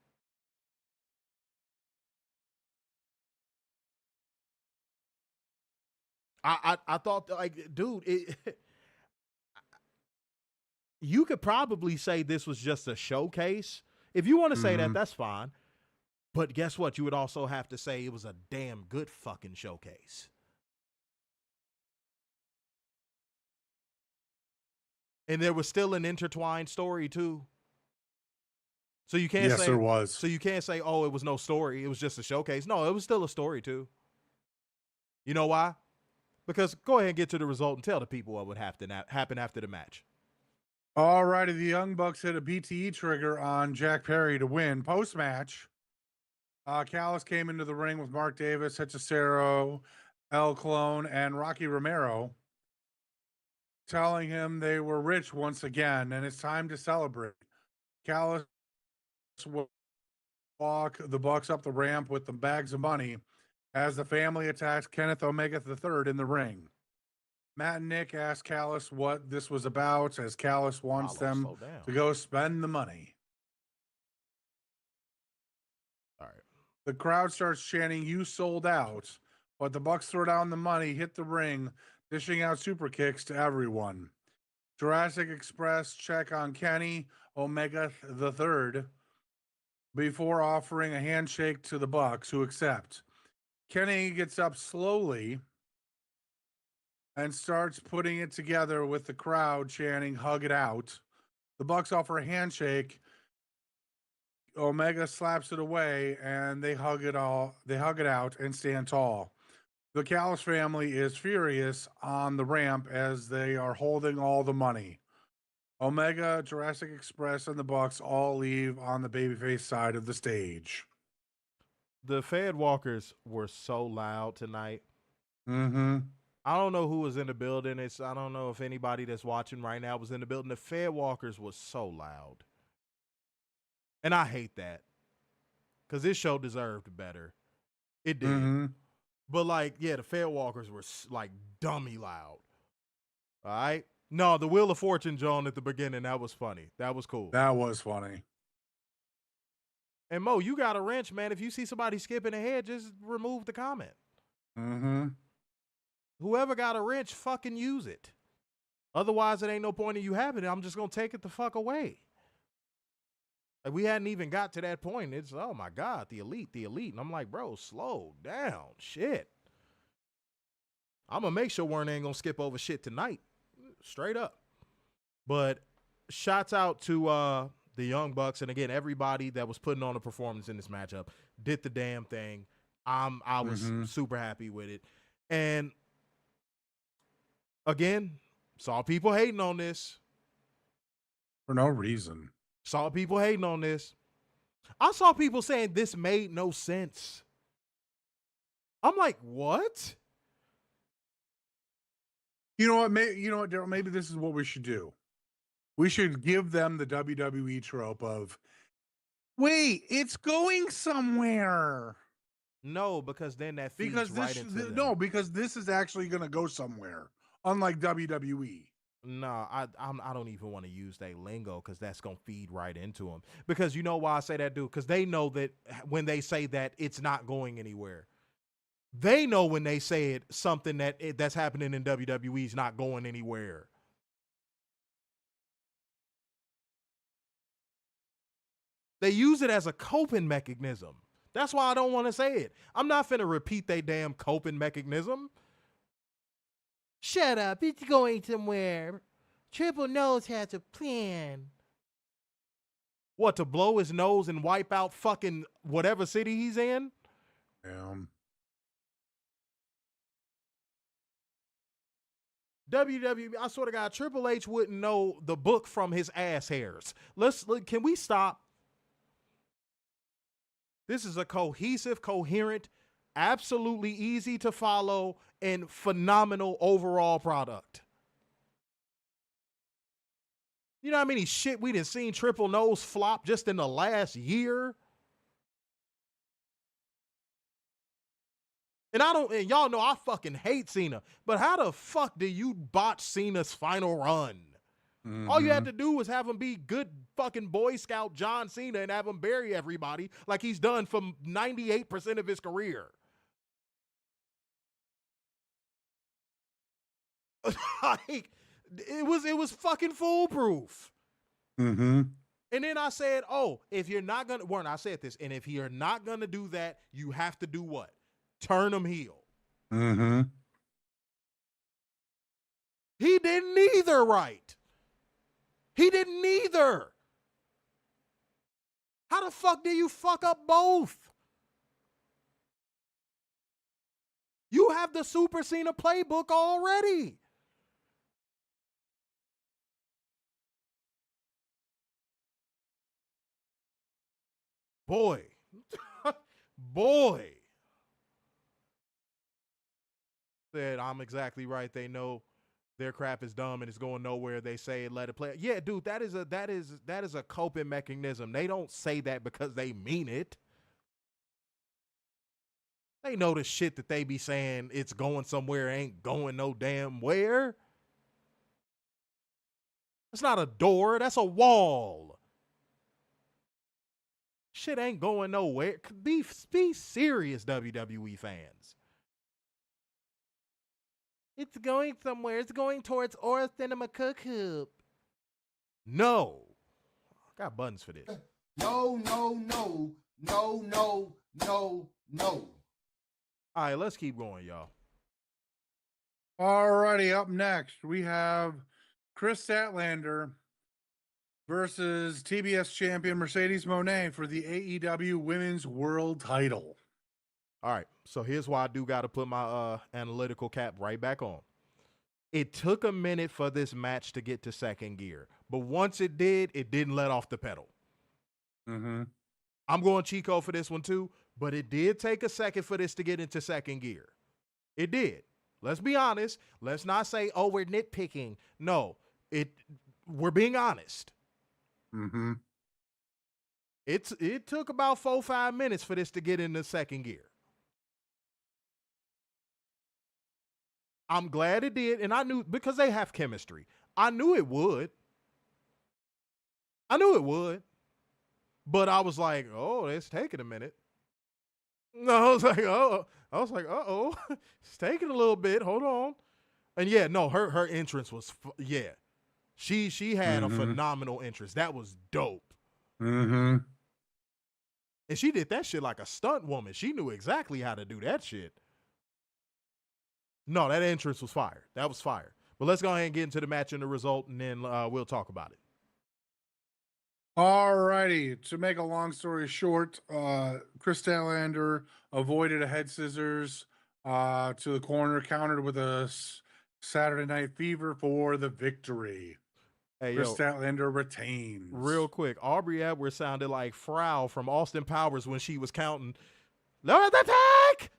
I thought, like, dude, you could probably say this was just a showcase. If you want to say that, that's fine. But guess what? You would also have to say it was a damn good fucking showcase. And there was still an intertwined story too. So you can't say, yes, there was. So you can't say, oh, it was no story. It was just a showcase. No, it was still a story too. You know why? Because go ahead and get to the result and tell the people what would have to happen after the match. All righty, the Young Bucks hit a BTE trigger on Jack Perry to win. Post-match, Callis came into the ring with Mark Davis, Hechicero, El Clone, and Rocky Romero. telling him they were rich once again and it's time to celebrate. Callis will walk the Bucks up the ramp with the bags of money as the family attacks Kenneth Omega III in the ring. Matt and Nick ask Callis what this was about, as Callis wants Follow, them slow down. to go spend the money. All right. The crowd starts chanting, "You sold out," but the Bucks throw down the money, hit the ring, dishing out super kicks to everyone. Jurassic Express check on Kenny Omega III before offering a handshake to the Bucks, who accept. Kenny gets up slowly and starts putting it together with the crowd chanting, "Hug it out." The Bucks offer a handshake. Omega slaps it away and they hug it out and stand tall. The Callis family is furious on the ramp as they are holding all the money. Omega, Jurassic Express, and the Bucks all leave on the babyface side of the stage. The Fed Walkers were so loud tonight. Mm-hmm. I don't know who was in the building. I don't know if anybody that's watching right now was in the building. The Fed Walkers was so loud. And I hate that. Because this show deserved better. It did. Mm-hmm. But, like, yeah, the Fed Walkers were, like, dummy loud. All right? No, the Wheel of Fortune, John, at the beginning, that was funny. That was cool. That was funny. And, Mo, you got a wrench, man. If you see somebody skipping ahead, just remove the comment. Mm-hmm. Whoever got a wrench, fucking use it. Otherwise, it ain't no point in you having it. I'm just going to take it the fuck away. Like, we hadn't even got to that point. It's, oh, my God, the elite. And I'm like, bro, slow down. Shit. I'm going to make sure Warren ain't going to skip over shit tonight. Straight up. But shouts out to the Young Bucks. And, again, everybody that was putting on a performance in this matchup did the damn thing. I was super happy with it. And, again, saw people hating on this. For no reason. Saw people hating on this. I saw people saying this made no sense. I'm like, what? You know what, Daryl? Maybe this is what we should do. We should give them the WWE trope of, wait, it's going somewhere. No, because then that feeds right into them. No, because this is actually going to go somewhere, unlike WWE. No, I don't even want to use that lingo because that's going to feed right into them. Because you know why I say that, dude? Because they know that when they say that, it's not going anywhere. They know when they say it, something that's happening in WWE is not going anywhere. They use it as a coping mechanism. That's why I don't want to say it. I'm not finna repeat they damn coping mechanism. Shut up, it's going somewhere. Triple Nose has a plan. What, to blow his nose and wipe out fucking whatever city he's in? WWE, I swear to God, Triple H wouldn't know the book from his ass hairs. Can we stop? This is a cohesive, coherent, absolutely easy to follow, and phenomenal overall product. You know how many shit we done seen Triple Nose flop just in the last year? And y'all know I fucking hate Cena, but how the fuck do you botch Cena's final run? Mm-hmm. All you had to do was have him be good fucking Boy Scout John Cena and have him bury everybody like he's done for 98% of his career. Like, it was fucking foolproof. Mm-hmm. And then I said, oh, if you're not gonna, Warren, I said this, and if you're not gonna do that, you have to do what? Turn him heel. Mm-hmm. He didn't either, right? He didn't either. How the fuck do you fuck up both? You have the Super Cena playbook already. Boy. Said, I'm exactly right. They know their crap is dumb and it's going nowhere. They say let it play. Yeah, dude, that is a coping mechanism. They don't say that because they mean it. They know the shit that they be saying it's going somewhere ain't going no damn where. That's not a door, that's a wall. Shit ain't going nowhere. Be serious, WWE fans. It's going somewhere. It's going towards Ora Cinema Cook. No. I got buttons for this. No, no, no, no, no, no, no. All right, let's keep going, y'all. Alrighty, up next, we have Chris Statlander versus TBS champion Mercedes Moné for the AEW Women's World Title. All right, so here's why I do got to put my analytical cap right back on. It took a minute for this match to get to second gear, but once it did, it didn't let off the pedal. Mm-hmm. I'm going Chico for this one too, but it did take a second for this to get into second gear. It did. Let's be honest. Let's not say, oh, we're nitpicking. No, we're being honest. Mm-hmm. It took about 4-5 minutes for this to get into second gear. I'm glad it did, and I knew because they have chemistry. I knew it would. But I was like, oh, it's taking a minute. No, I was like, uh-oh. It's taking a little bit. Hold on. And yeah, no, her entrance was, She had a phenomenal entrance. That was dope. Mm-hmm. And she did that shit like a stunt woman. She knew exactly how to do that shit. No, that entrance was fire. That was fire. But let's go ahead and get into the match and the result, and then we'll talk about it. All righty. To make a long story short, Chris Statlander avoided a head scissors to the corner, countered with a Saturday Night Fever for the victory. Hey, Chris Statlander retains. Real quick, Aubrey Edwards sounded like Frau from Austin Powers when she was counting. Lower the attack!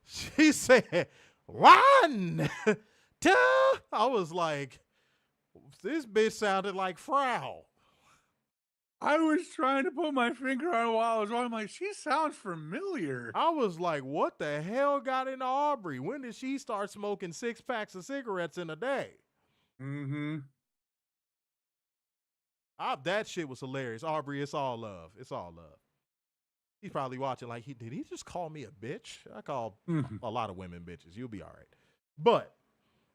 She said, 1, 2. I was like, this bitch sounded like Frau. I was trying to put my finger on it while I was on. I'm like, she sounds familiar. I was like, what the hell got into Aubrey? When did she start smoking 6 packs of cigarettes in a day? Mm-hmm. That shit was hilarious. Aubrey, it's all love. It's all love. He's probably watching like, did he just call me a bitch? I call a lot of women bitches. You'll be all right. But,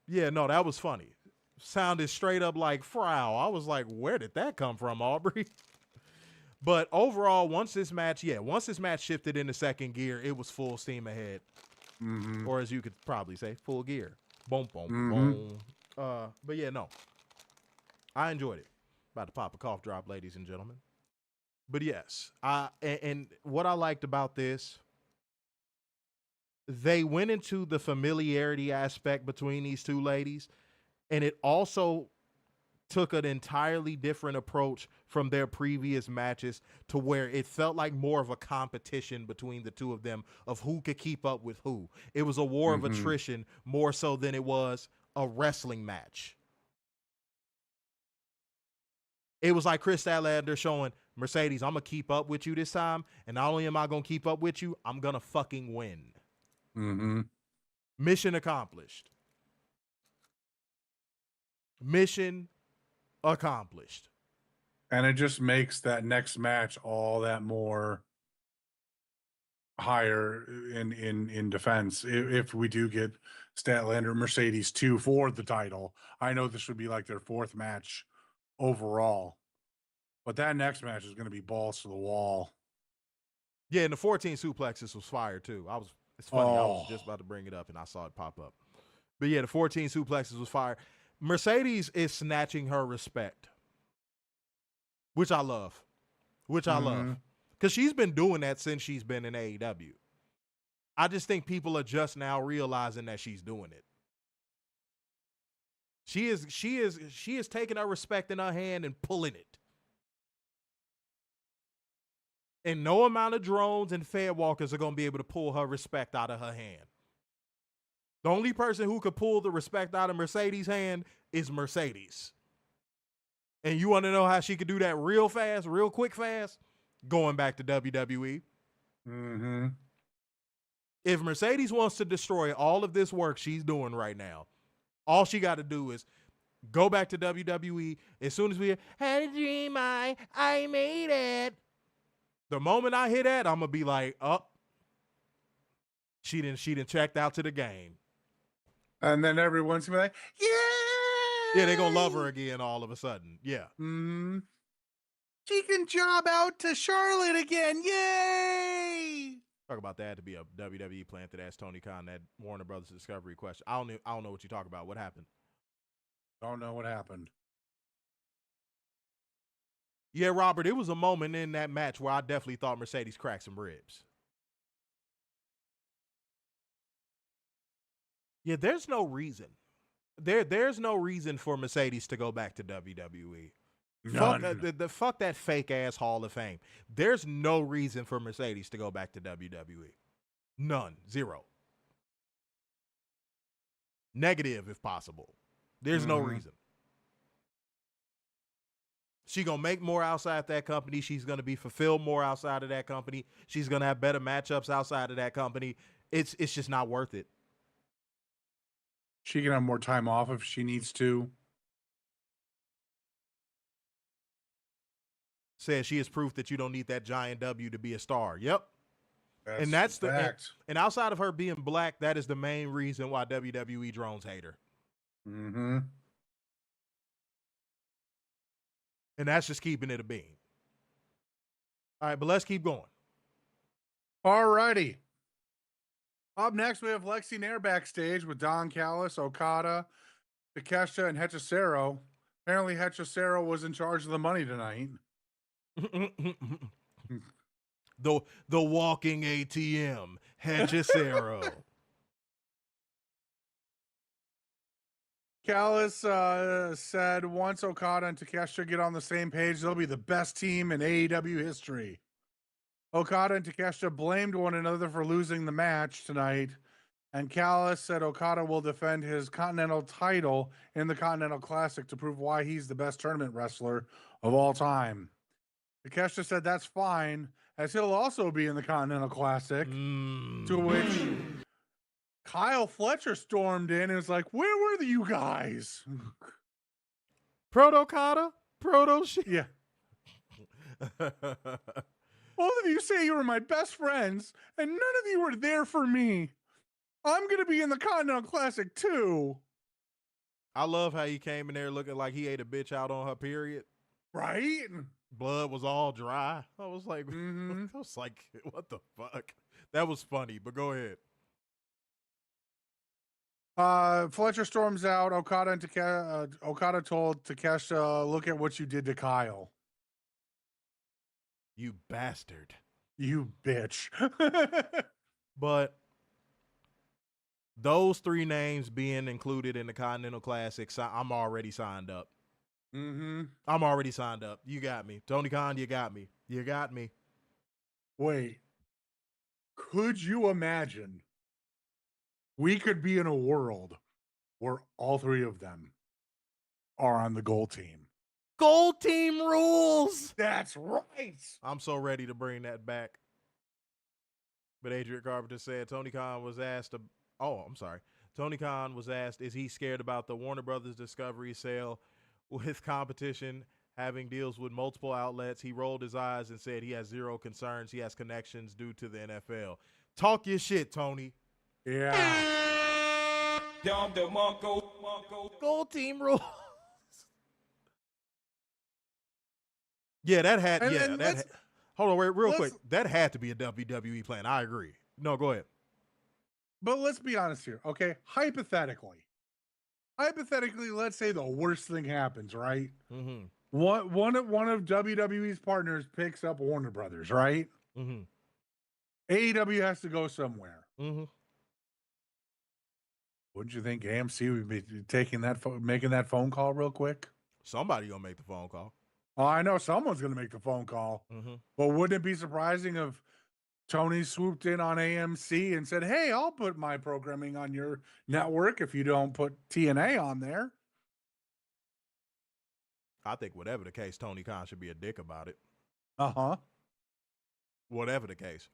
yeah, no, that was funny. Sounded straight up like Frau. I was like, where did that come from, Aubrey? But overall, once this match shifted into second gear, it was full steam ahead. Mm-hmm. Or as you could probably say, full gear. Boom, boom, boom. But yeah, no. I enjoyed it. About to pop a cough drop, ladies and gentlemen. But yes, and what I liked about this, they went into the familiarity aspect between these two ladies, and it also took an entirely different approach from their previous matches to where it felt like more of a competition between the two of them of who could keep up with who. It was a war of attrition more so than it was a wrestling match. It was like Chris Statlander showing Mercedes, I'm going to keep up with you this time. And not only am I going to keep up with you, I'm going to fucking win. Mm-hmm. Mission accomplished. Mission accomplished. And it just makes that next match all that more higher in defense. If we do get Statlander Mercedes 2 for the title, I know this would be like their 4th match overall. But that next match is going to be balls to the wall. Yeah, and the 14 suplexes was fire too. It's funny, I was just about to bring it up and I saw it pop up. But yeah, the 14 suplexes was fire. Mercedes is snatching her respect, which I love. Because she's been doing that since she's been in AEW. I just think people are just now realizing that she's doing it. She is taking her respect in her hand and pulling it. And no amount of drones and fair walkers are going to be able to pull her respect out of her hand. The only person who could pull the respect out of Mercedes' hand is Mercedes. And you want to know how she could do that real fast, real quick fast? Going back to WWE. Mm-hmm. If Mercedes wants to destroy all of this work she's doing right now, all she got to do is go back to WWE. As soon as we had a dream, I made it. The moment I hear that, I'm gonna be like, oh, she didn't checked out to the game. And then everyone's gonna be like, yeah, They're gonna love her again all of a sudden. Yeah. Mm-hmm. She can job out to Charlotte again. Yay! Talk about that to be a WWE plan to ask Tony Khan that Warner Brothers Discovery question. I don't know what you talk about. What happened? Don't know what happened. Yeah, Robert, it was a moment in that match where I definitely thought Mercedes cracked some ribs. Yeah, there's no reason. There's no reason for Mercedes to go back to WWE. None. Fuck that fake ass Hall of Fame. There's no reason for Mercedes to go back to WWE. None. Zero. Negative if possible. There's no reason. She's going to make more outside that company. She's going to be fulfilled more outside of that company. She's going to have better matchups outside of that company. It's just not worth it. She can have more time off if she needs to. Says she is proof that you don't need that giant W to be a star. Yep. That's and that's the fact. and outside of her being black, that is the main reason why WWE drones hate her. Mm-hmm. And that's just keeping it a bean. All right, but let's keep going. All righty. Up next, we have Lexi Nair backstage with Don Callis, Okada, Takeshita, and Hechicero. Apparently, Hechicero was in charge of the money tonight. the walking ATM, Hechicero. Callis said once Okada and Takeshita get on the same page, they'll be the best team in AEW history. Okada and Takeshita blamed one another for losing the match tonight, and Callis said Okada will defend his Continental title in the Continental Classic to prove why he's the best tournament wrestler of all time. Takeshita said that's fine, as he'll also be in the Continental Classic, to which Kyle Fletcher stormed in and was like, where were you guys? Proto-Okada? Proto-shit? Yeah. Both of you say you were my best friends, and none of you were there for me. I'm going to be in the Continental Classic, too. I love how he came in there looking like he ate a bitch out on her period. Right? Blood was all dry. I was like, what the fuck? That was funny, but go ahead. Fletcher storms out. Okada told Takeshita, look at what you did to Kyle. You bastard. You bitch. But those three names being included in the Continental Classics, I'm already signed up. Mm-hmm. I'm already signed up. You got me. Tony Khan, you got me. You got me. Wait. Could you imagine we could be in a world where all three of them are on the gold team? Gold team rules. That's right. I'm so ready to bring that back. But Adrian Carpenter said Tony Khan was asked, Tony Khan was asked, is he scared about the Warner Brothers Discovery sale with competition having deals with multiple outlets? He rolled his eyes and said he has zero concerns. He has connections due to the NFL. Talk your shit, Tony. Yeah. Gold team rules. Yeah, that had. Hold on, wait, real quick. That had to be a WWE plan. I agree. No, go ahead. But let's be honest here, okay? Hypothetically, let's say the worst thing happens, right? Mm-hmm. One of WWE's partners picks up Warner Brothers, right? Mm-hmm. AEW has to go somewhere. Mm-hmm. Wouldn't you think AMC would be making that phone call real quick? Somebody gonna make the phone call. Oh, I know someone's going to make the phone call. Mm-hmm. But wouldn't it be surprising if Tony swooped in on AMC and said, "Hey, I'll put my programming on your network if you don't put TNA on there." I think whatever the case, Tony Khan should be a dick about it. Uh-huh. Whatever the case.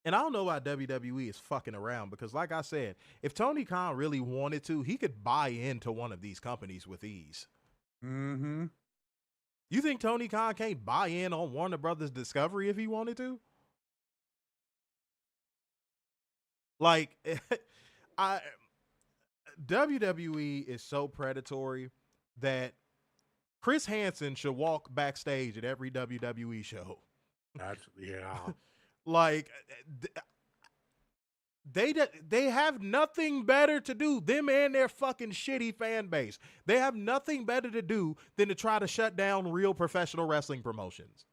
And I don't know why WWE is fucking around because, like I said, if Tony Khan really wanted to, he could buy into one of these companies with ease. Mm-hmm. You think Tony Khan can't buy in on Warner Brothers Discovery if he wanted to? Like, WWE is so predatory that Chris Hansen should walk backstage at every WWE show. Yeah. Like, they have nothing better to do, them and their fucking shitty fan base. They have nothing better to do than to try to shut down real professional wrestling promotions.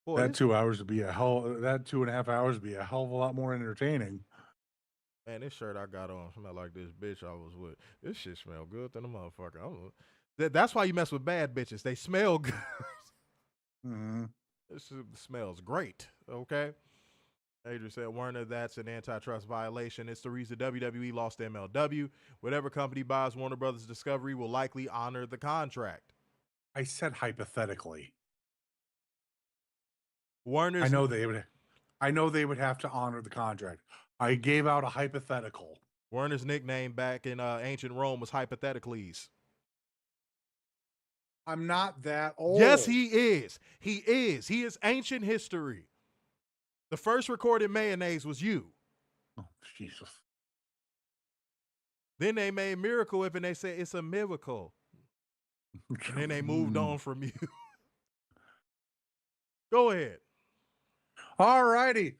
Boy, That 2 hours would be that 2.5 hours would be a hell of a lot more entertaining. Man, this shirt I got on smell like this bitch I was with. This shit smell good than a motherfucker. That's why you mess with bad bitches. They smell good. Mm-hmm. This shit smells great. Okay. Adrian said, Werner, that's an antitrust violation. It's the reason WWE lost to MLW. Whatever company buys Warner Brothers Discovery will likely honor the contract. I said hypothetically. Warner's I know they would have to honor the contract. I gave out a hypothetical. Werner's nickname back in ancient Rome was Hypotheticles. I'm not that old. Yes, he is. He is. He is ancient history. The first recorded mayonnaise was you. Oh, Jesus. Then they made Miracle Whip and they said it's a miracle. And then they moved on from you. Go ahead. All righty.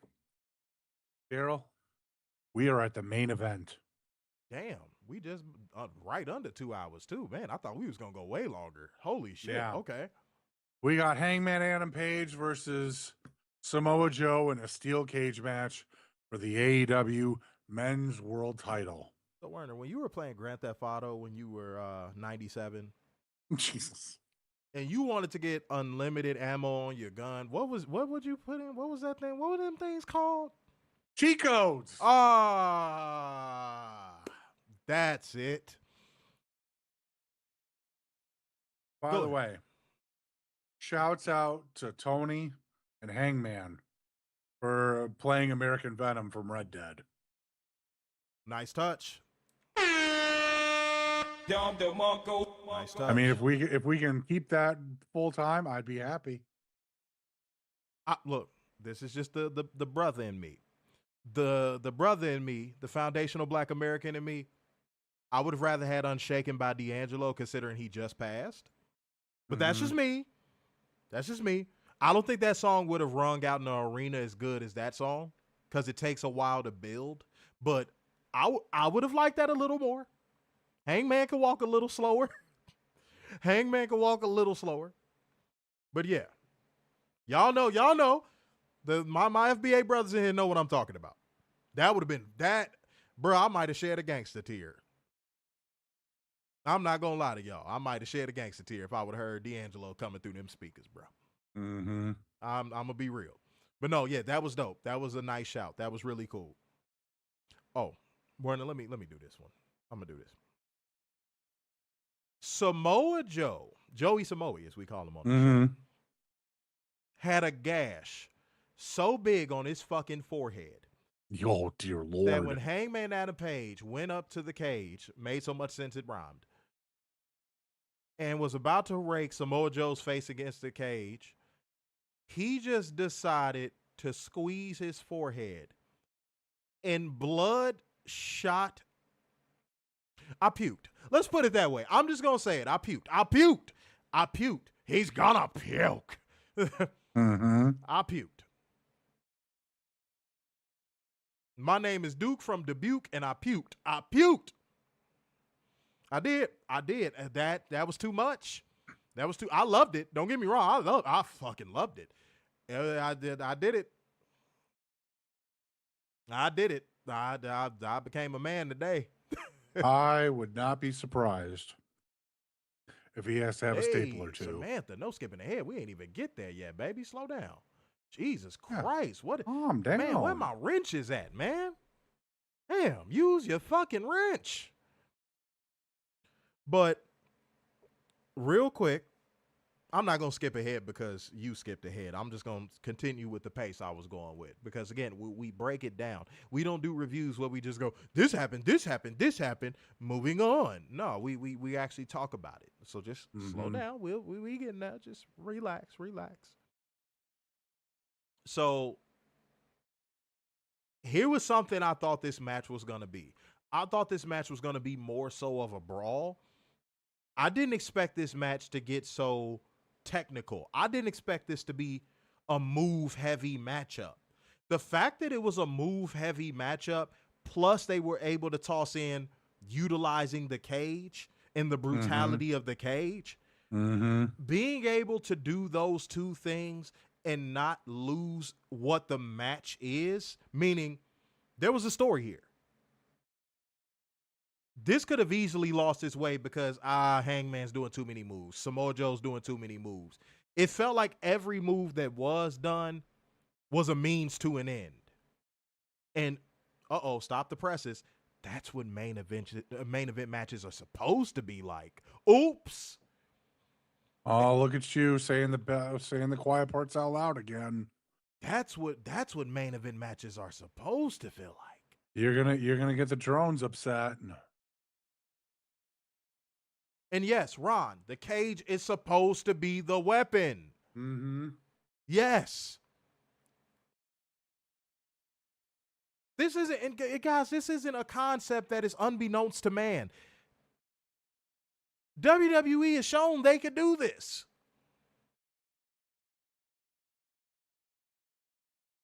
Daryl, we are at the main event. Damn, we just right under 2 hours too. Man, I thought we was going to go way longer. Holy shit. Yeah. Okay. We got Hangman Adam Page versus Samoa Joe in a steel cage match for the AEW Men's World Title. So Werner, when you were playing Grand Theft Auto when you were 97, Jesus. and you wanted to get unlimited ammo on your gun, what would you put in? What was that thing? What were them things called? Cheat codes. That's it. By the way, shouts out to Tony and Hangman for playing American Venom from Red Dead. Nice touch. Nice touch. I mean, if we can keep that full time, I'd be happy. Look, this is just the brother in me. The brother in me, the foundational Black American in me, I would have rather had Unshaken by D'Angelo, considering he just passed. But that's just me. That's just me. I don't think that song would have rung out in the arena as good as that song because it takes a while to build. But I would have liked that a little more. Hangman can walk a little slower. Hangman can walk a little slower. But yeah, y'all know. My FBA brothers in here know what I'm talking about. That would have been that, bro. I might have shed a gangster tear. I'm not gonna lie to y'all. I might have shed a gangster tear if I would have heard D'Angelo coming through them speakers, bro. Mm-hmm. I'm gonna be real. But no, yeah, that was dope. That was a nice shout. That was really cool. Oh, Werner, let me do this one. I'm gonna do this. Samoa Joe, Joey Samoa, as we call him on the show, had a gash so big on his fucking forehead. Oh, dear Lord. That when Hangman Adam Page went up to the cage, made so much sense it rhymed, and was about to rake Samoa Joe's face against the cage, he just decided to squeeze his forehead, and blood shot. I puked. Let's put it that way. I'm just going to say it. I puked. He's gonna puke. I puked. My name is Duke from Dubuque, and I puked. I did. That was too much. I loved it. Don't get me wrong. I fucking loved it. I did it. I became a man today. I would not be surprised if he has to have a staple or two. Samantha, no skipping ahead. We ain't even get there yet, baby. Slow down. Jesus Yeah. Christ. What? Calm down. Man, where my wrenches at, man? Damn, use your fucking wrench. But real quick, I'm not going to skip ahead because you skipped ahead. I'm just going to continue with the pace I was going with. Because, again, we break it down. We don't do reviews where we just go, this happened, this happened, this happened, moving on. No, we actually talk about it. So just slow down. We getting there. Just relax. So here was something I thought this match was going to be. I thought this match was going to be more so of a brawl. I didn't expect this match to get so technical. I didn't expect this to be a move-heavy matchup. The fact that it was a move-heavy matchup, plus they were able to toss in utilizing the cage and the brutality of the cage, being able to do those two things and not lose what the match is, meaning there was a story here. This could have easily lost its way because Hangman's doing too many moves. Samoa Joe's doing too many moves. It felt like every move that was done was a means to an end. And stop the presses. That's what main event matches are supposed to be like. Oops. Oh, look at you saying the quiet parts out loud again. That's what main event matches are supposed to feel like. You're gonna get the drones upset. And yes, Ron, the cage is supposed to be the weapon. Yes. This isn't a concept that is unbeknownst to man. WWE has shown they could do this.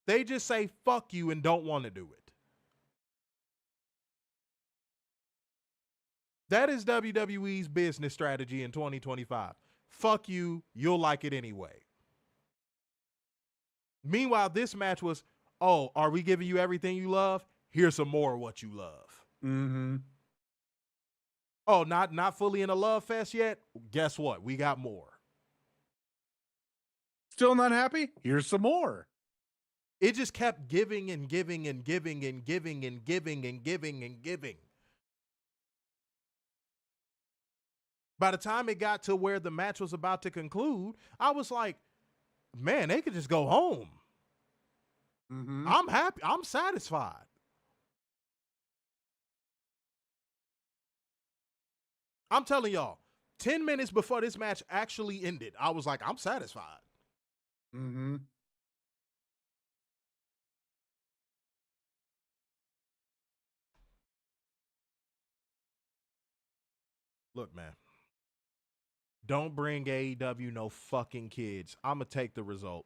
They just say fuck you and don't want to do it. That is WWE's business strategy in 2025. Fuck you, you'll like it anyway. Meanwhile, this match was, are we giving you everything you love? Here's some more of what you love. Oh, not fully in a love fest yet? Guess what? We got more. Still not happy? Here's some more. It just kept giving and giving and giving and giving and giving and giving and giving. By the time it got to where the match was about to conclude, I was like, man, they could just go home. I'm happy. I'm satisfied. I'm telling y'all, 10 minutes before this match actually ended, I was like, I'm satisfied. Look, man. Don't bring AEW no fucking kids. I'm going to take the result.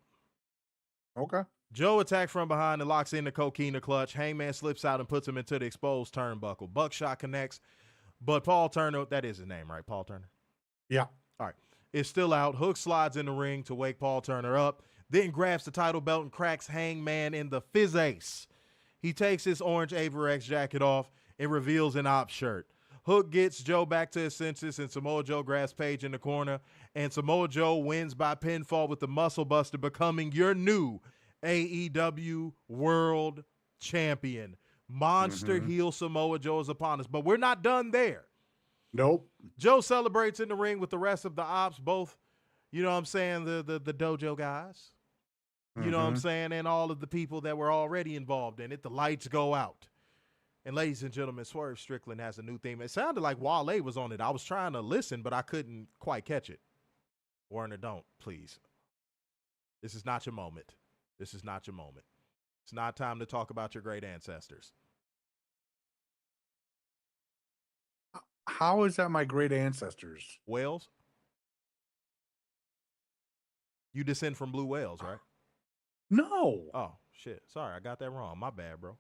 Okay. Joe attacks from behind and locks in the coquina clutch. Hangman slips out and puts him into the exposed turnbuckle. Buckshot connects, but Paul Turner, that is his name, right? Paul Turner? Yeah. All right. It's still out. Hook slides in the ring to wake Paul Turner up, then grabs the title belt and cracks Hangman in the face. He takes his orange Averex jacket off and reveals an op shirt. Hook gets Joe back to his senses, and Samoa Joe grabs Paige in the corner, and Samoa Joe wins by pinfall with the Muscle Buster, becoming your new AEW World Champion. Monster heel Samoa Joe is upon us, but we're not done there. Nope. Joe celebrates in the ring with the rest of the ops, both, you know what I'm saying, the dojo guys, you know what I'm saying, and all of the people that were already involved in it. The lights go out. And ladies and gentlemen, Swerve Strickland has a new theme. It sounded like Wale was on it. I was trying to listen, but I couldn't quite catch it. Warner, don't, please. This is not your moment. This is not your moment. It's not time to talk about your great ancestors. How is that my great ancestors? Whales? You descend from blue whales, right? No. Oh, shit. Sorry, I got that wrong. My bad, bro.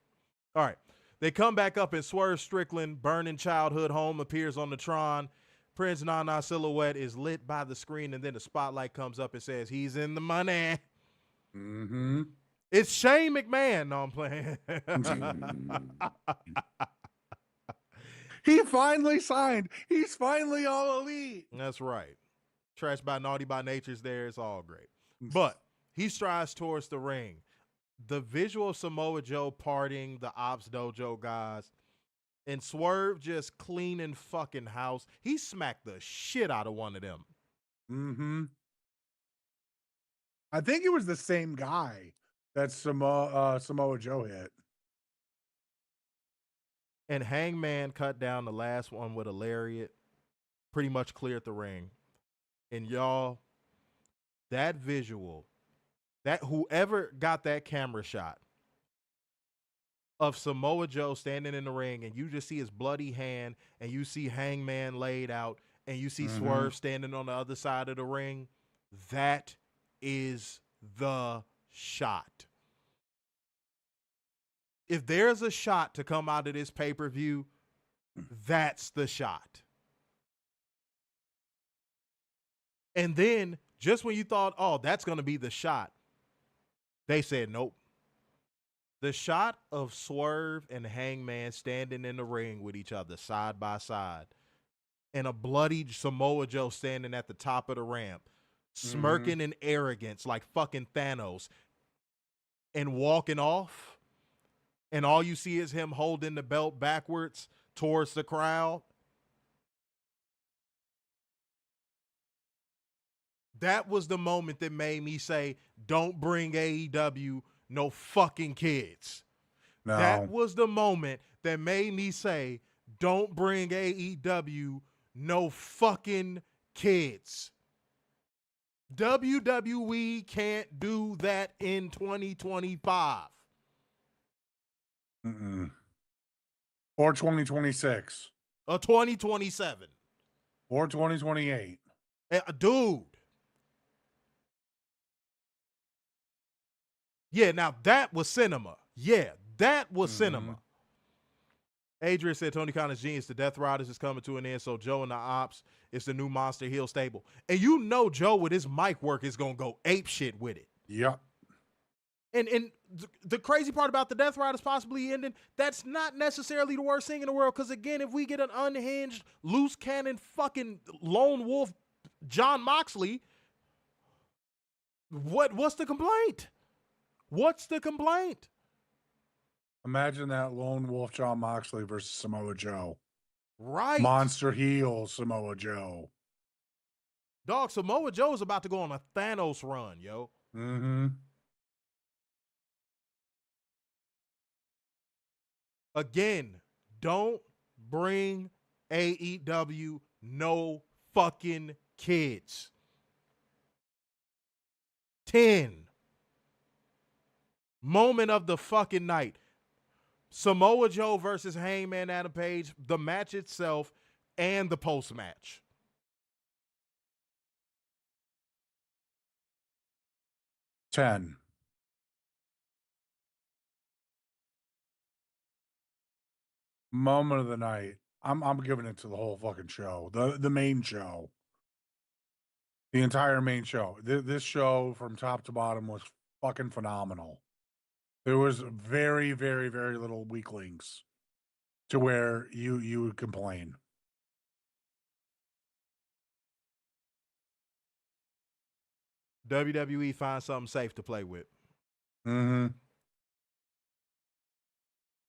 All right. They come back up and Swerve Strickland, burning childhood home, appears on the Tron. Prince Nana silhouette is lit by the screen, and then the spotlight comes up and says, he's in the money. It's Shane McMahon. No, I'm playing. He finally signed. He's finally all elite. That's right. Trash by Naughty by Nature's there. It's all great. But he strides towards the ring. The visual of Samoa Joe parting the Ops Dojo guys and Swerve just cleaning fucking house. He smacked the shit out of one of them. Mm-hmm. I think it was the same guy that Samoa Joe hit. And Hangman cut down the last one with a lariat. Pretty much cleared the ring. And y'all, that visual, that whoever got that camera shot of Samoa Joe standing in the ring and you just see his bloody hand and you see Hangman laid out and you see Swerve standing on the other side of the ring, that is the shot. If there's a shot to come out of this pay-per-view, that's the shot. And then, just when you thought, oh, that's going to be the shot, they said, nope. The shot of Swerve and Hangman standing in the ring with each other side by side and a bloody Samoa Joe standing at the top of the ramp, smirking in arrogance like fucking Thanos and walking off, and all you see is him holding the belt backwards towards the crowd. That was the moment that made me say, don't bring AEW no fucking kids. No. That was the moment that made me say, don't bring AEW no fucking kids. WWE can't do that in 2025. Or 2026. Or 2027. Or 2028. Dude. Yeah, now that was cinema. Yeah, that was cinema. Adrian said Tony Khan's genius. The Death Riders is coming to an end, so Joe and the Ops is the new Monster Heel stable. And you know Joe with his mic work is going to go ape shit with it. Yep. And the crazy part about the Death Riders possibly ending, that's not necessarily the worst thing in the world. Because again, if we get an unhinged, loose cannon, fucking lone wolf John Moxley, what's the complaint? What's the complaint? Imagine that lone wolf John Moxley versus Samoa Joe. Right. Monster heel Samoa Joe. Dog, Samoa Joe is about to go on a Thanos run, yo. Again, don't bring AEW no fucking kids. 10. Moment of the fucking night. Samoa Joe versus Hangman Adam Page, the match itself, and the post-match. Ten. Moment of the night. I'm giving it to the whole fucking show. The main show. The entire main show. This show from top to bottom was fucking phenomenal. There was very, very, very little weak links to where you would complain. WWE finds something safe to play with. Mm-hmm.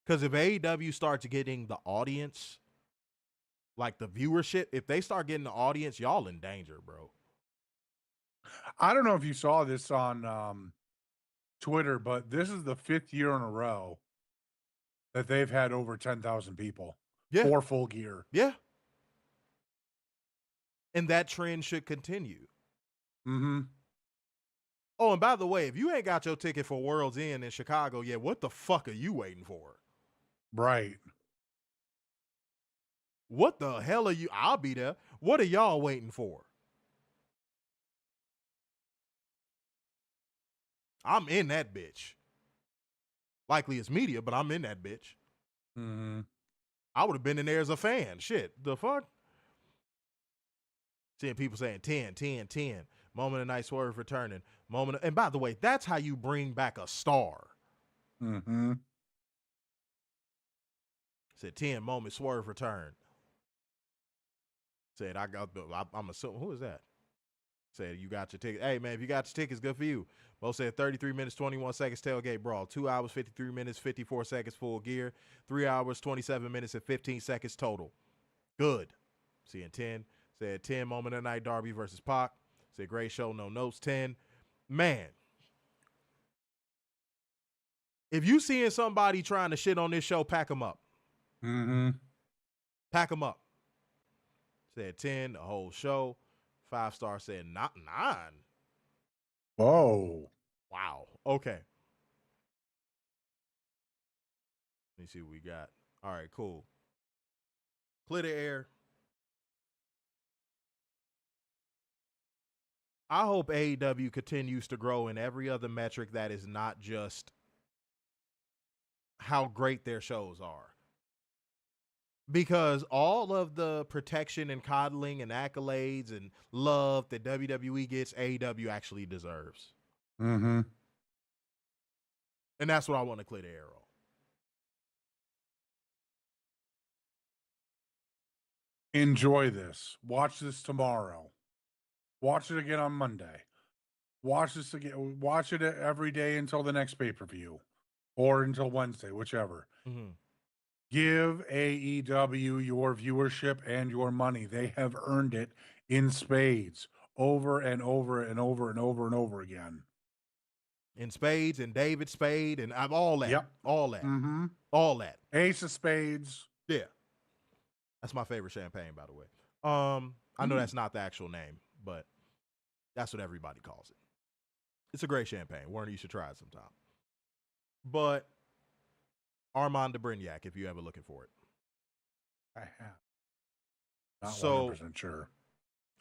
Because if AEW starts getting the audience, like the viewership, if they start getting the audience, y'all in danger, bro. I don't know if you saw this on Twitter, but this is the 5th year in a row that they've had over 10,000 people for Full Gear. Yeah. And that trend should continue. Mm-hmm. Oh, and by the way, if you ain't got your ticket for World's End in Chicago yet, what the fuck are you waiting for? Right. What the hell are you? I'll be there. What are y'all waiting for? I'm in that bitch. Likely it's media, but I'm in that bitch. Mm-hmm. I would have been in there as a fan. Shit, the fuck? Seeing people saying 10, 10, 10. Moment of night, Swerve returning. And by the way, that's how you bring back a star. Mm-hmm. Said 10, moment, Swerve return. Said, I'm assuming, who is that? Said, you got your ticket. Hey, man, if you got your tickets, good for you. Bo said 33 minutes, 21 seconds, tailgate brawl. 2 hours, 53 minutes, 54 seconds, full gear. 3 hours, 27 minutes, and 15 seconds total. Good. Seeing 10. Said 10 moment of the night, Darby versus Pac. Said great show, no notes. 10. Man. If you seeing somebody trying to shit on this show, pack them up. Mm-hmm. Pack them up. Said 10, the whole show. 5-star said not 9. Whoa. Wow. Okay. Let me see what we got. All right, cool. Clear the air. I hope AEW continues to grow in every other metric that is not just how great their shows are. Because all of the protection and coddling and accolades and love that WWE gets, AEW actually deserves. Mm-hmm. And that's what I want to clear the air on. Enjoy this. Watch this tomorrow. Watch it again on Monday. Watch this again. Watch it every day until the next pay-per-view or until Wednesday, whichever. Mm-hmm. Give AEW your viewership and your money. They have earned it in spades over and over and over and over and over again. In spades and David Spade and I've all that. Yep. All that. Mm-hmm. All that. Ace of Spades. Yeah. That's my favorite champagne, by the way. I know that's not the actual name, but that's what everybody calls it. It's a great champagne. Warner, you should try it sometime. But Armand de Brignac, if you're ever looking for it. I have. Not So, 100% sure.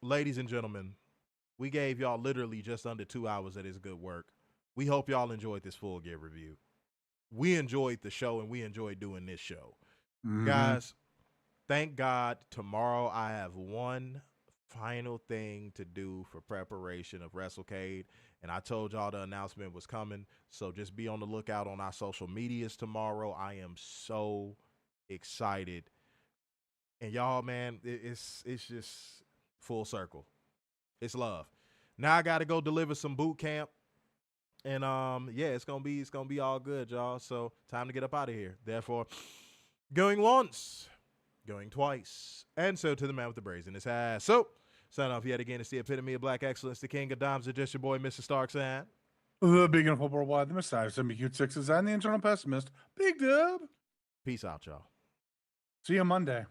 Ladies and gentlemen, we gave y'all literally just under 2 hours of this good work. We hope y'all enjoyed this Full Gear review. We enjoyed the show, and we enjoyed doing this show. Mm-hmm. Guys, thank God tomorrow I have one final thing to do for preparation of WrestleCade, and I told y'all the announcement was coming, so just be on the lookout on our social medias tomorrow. I am so excited. And y'all, man, it's just full circle. It's love. Now I got to go deliver some boot camp. And yeah, it's gonna be all good, y'all. So time to get up out of here. Therefore, going once, going twice, and so to the man with the brazen in his ass. So sign off yet again. It's the epitome of black excellence, the king of dimes, and just your boy, Mr. Starks, and The big and football wide, the Messiah, the cute sixes, and the internal pessimist, Big Dub. peace out, y'all. See you Monday.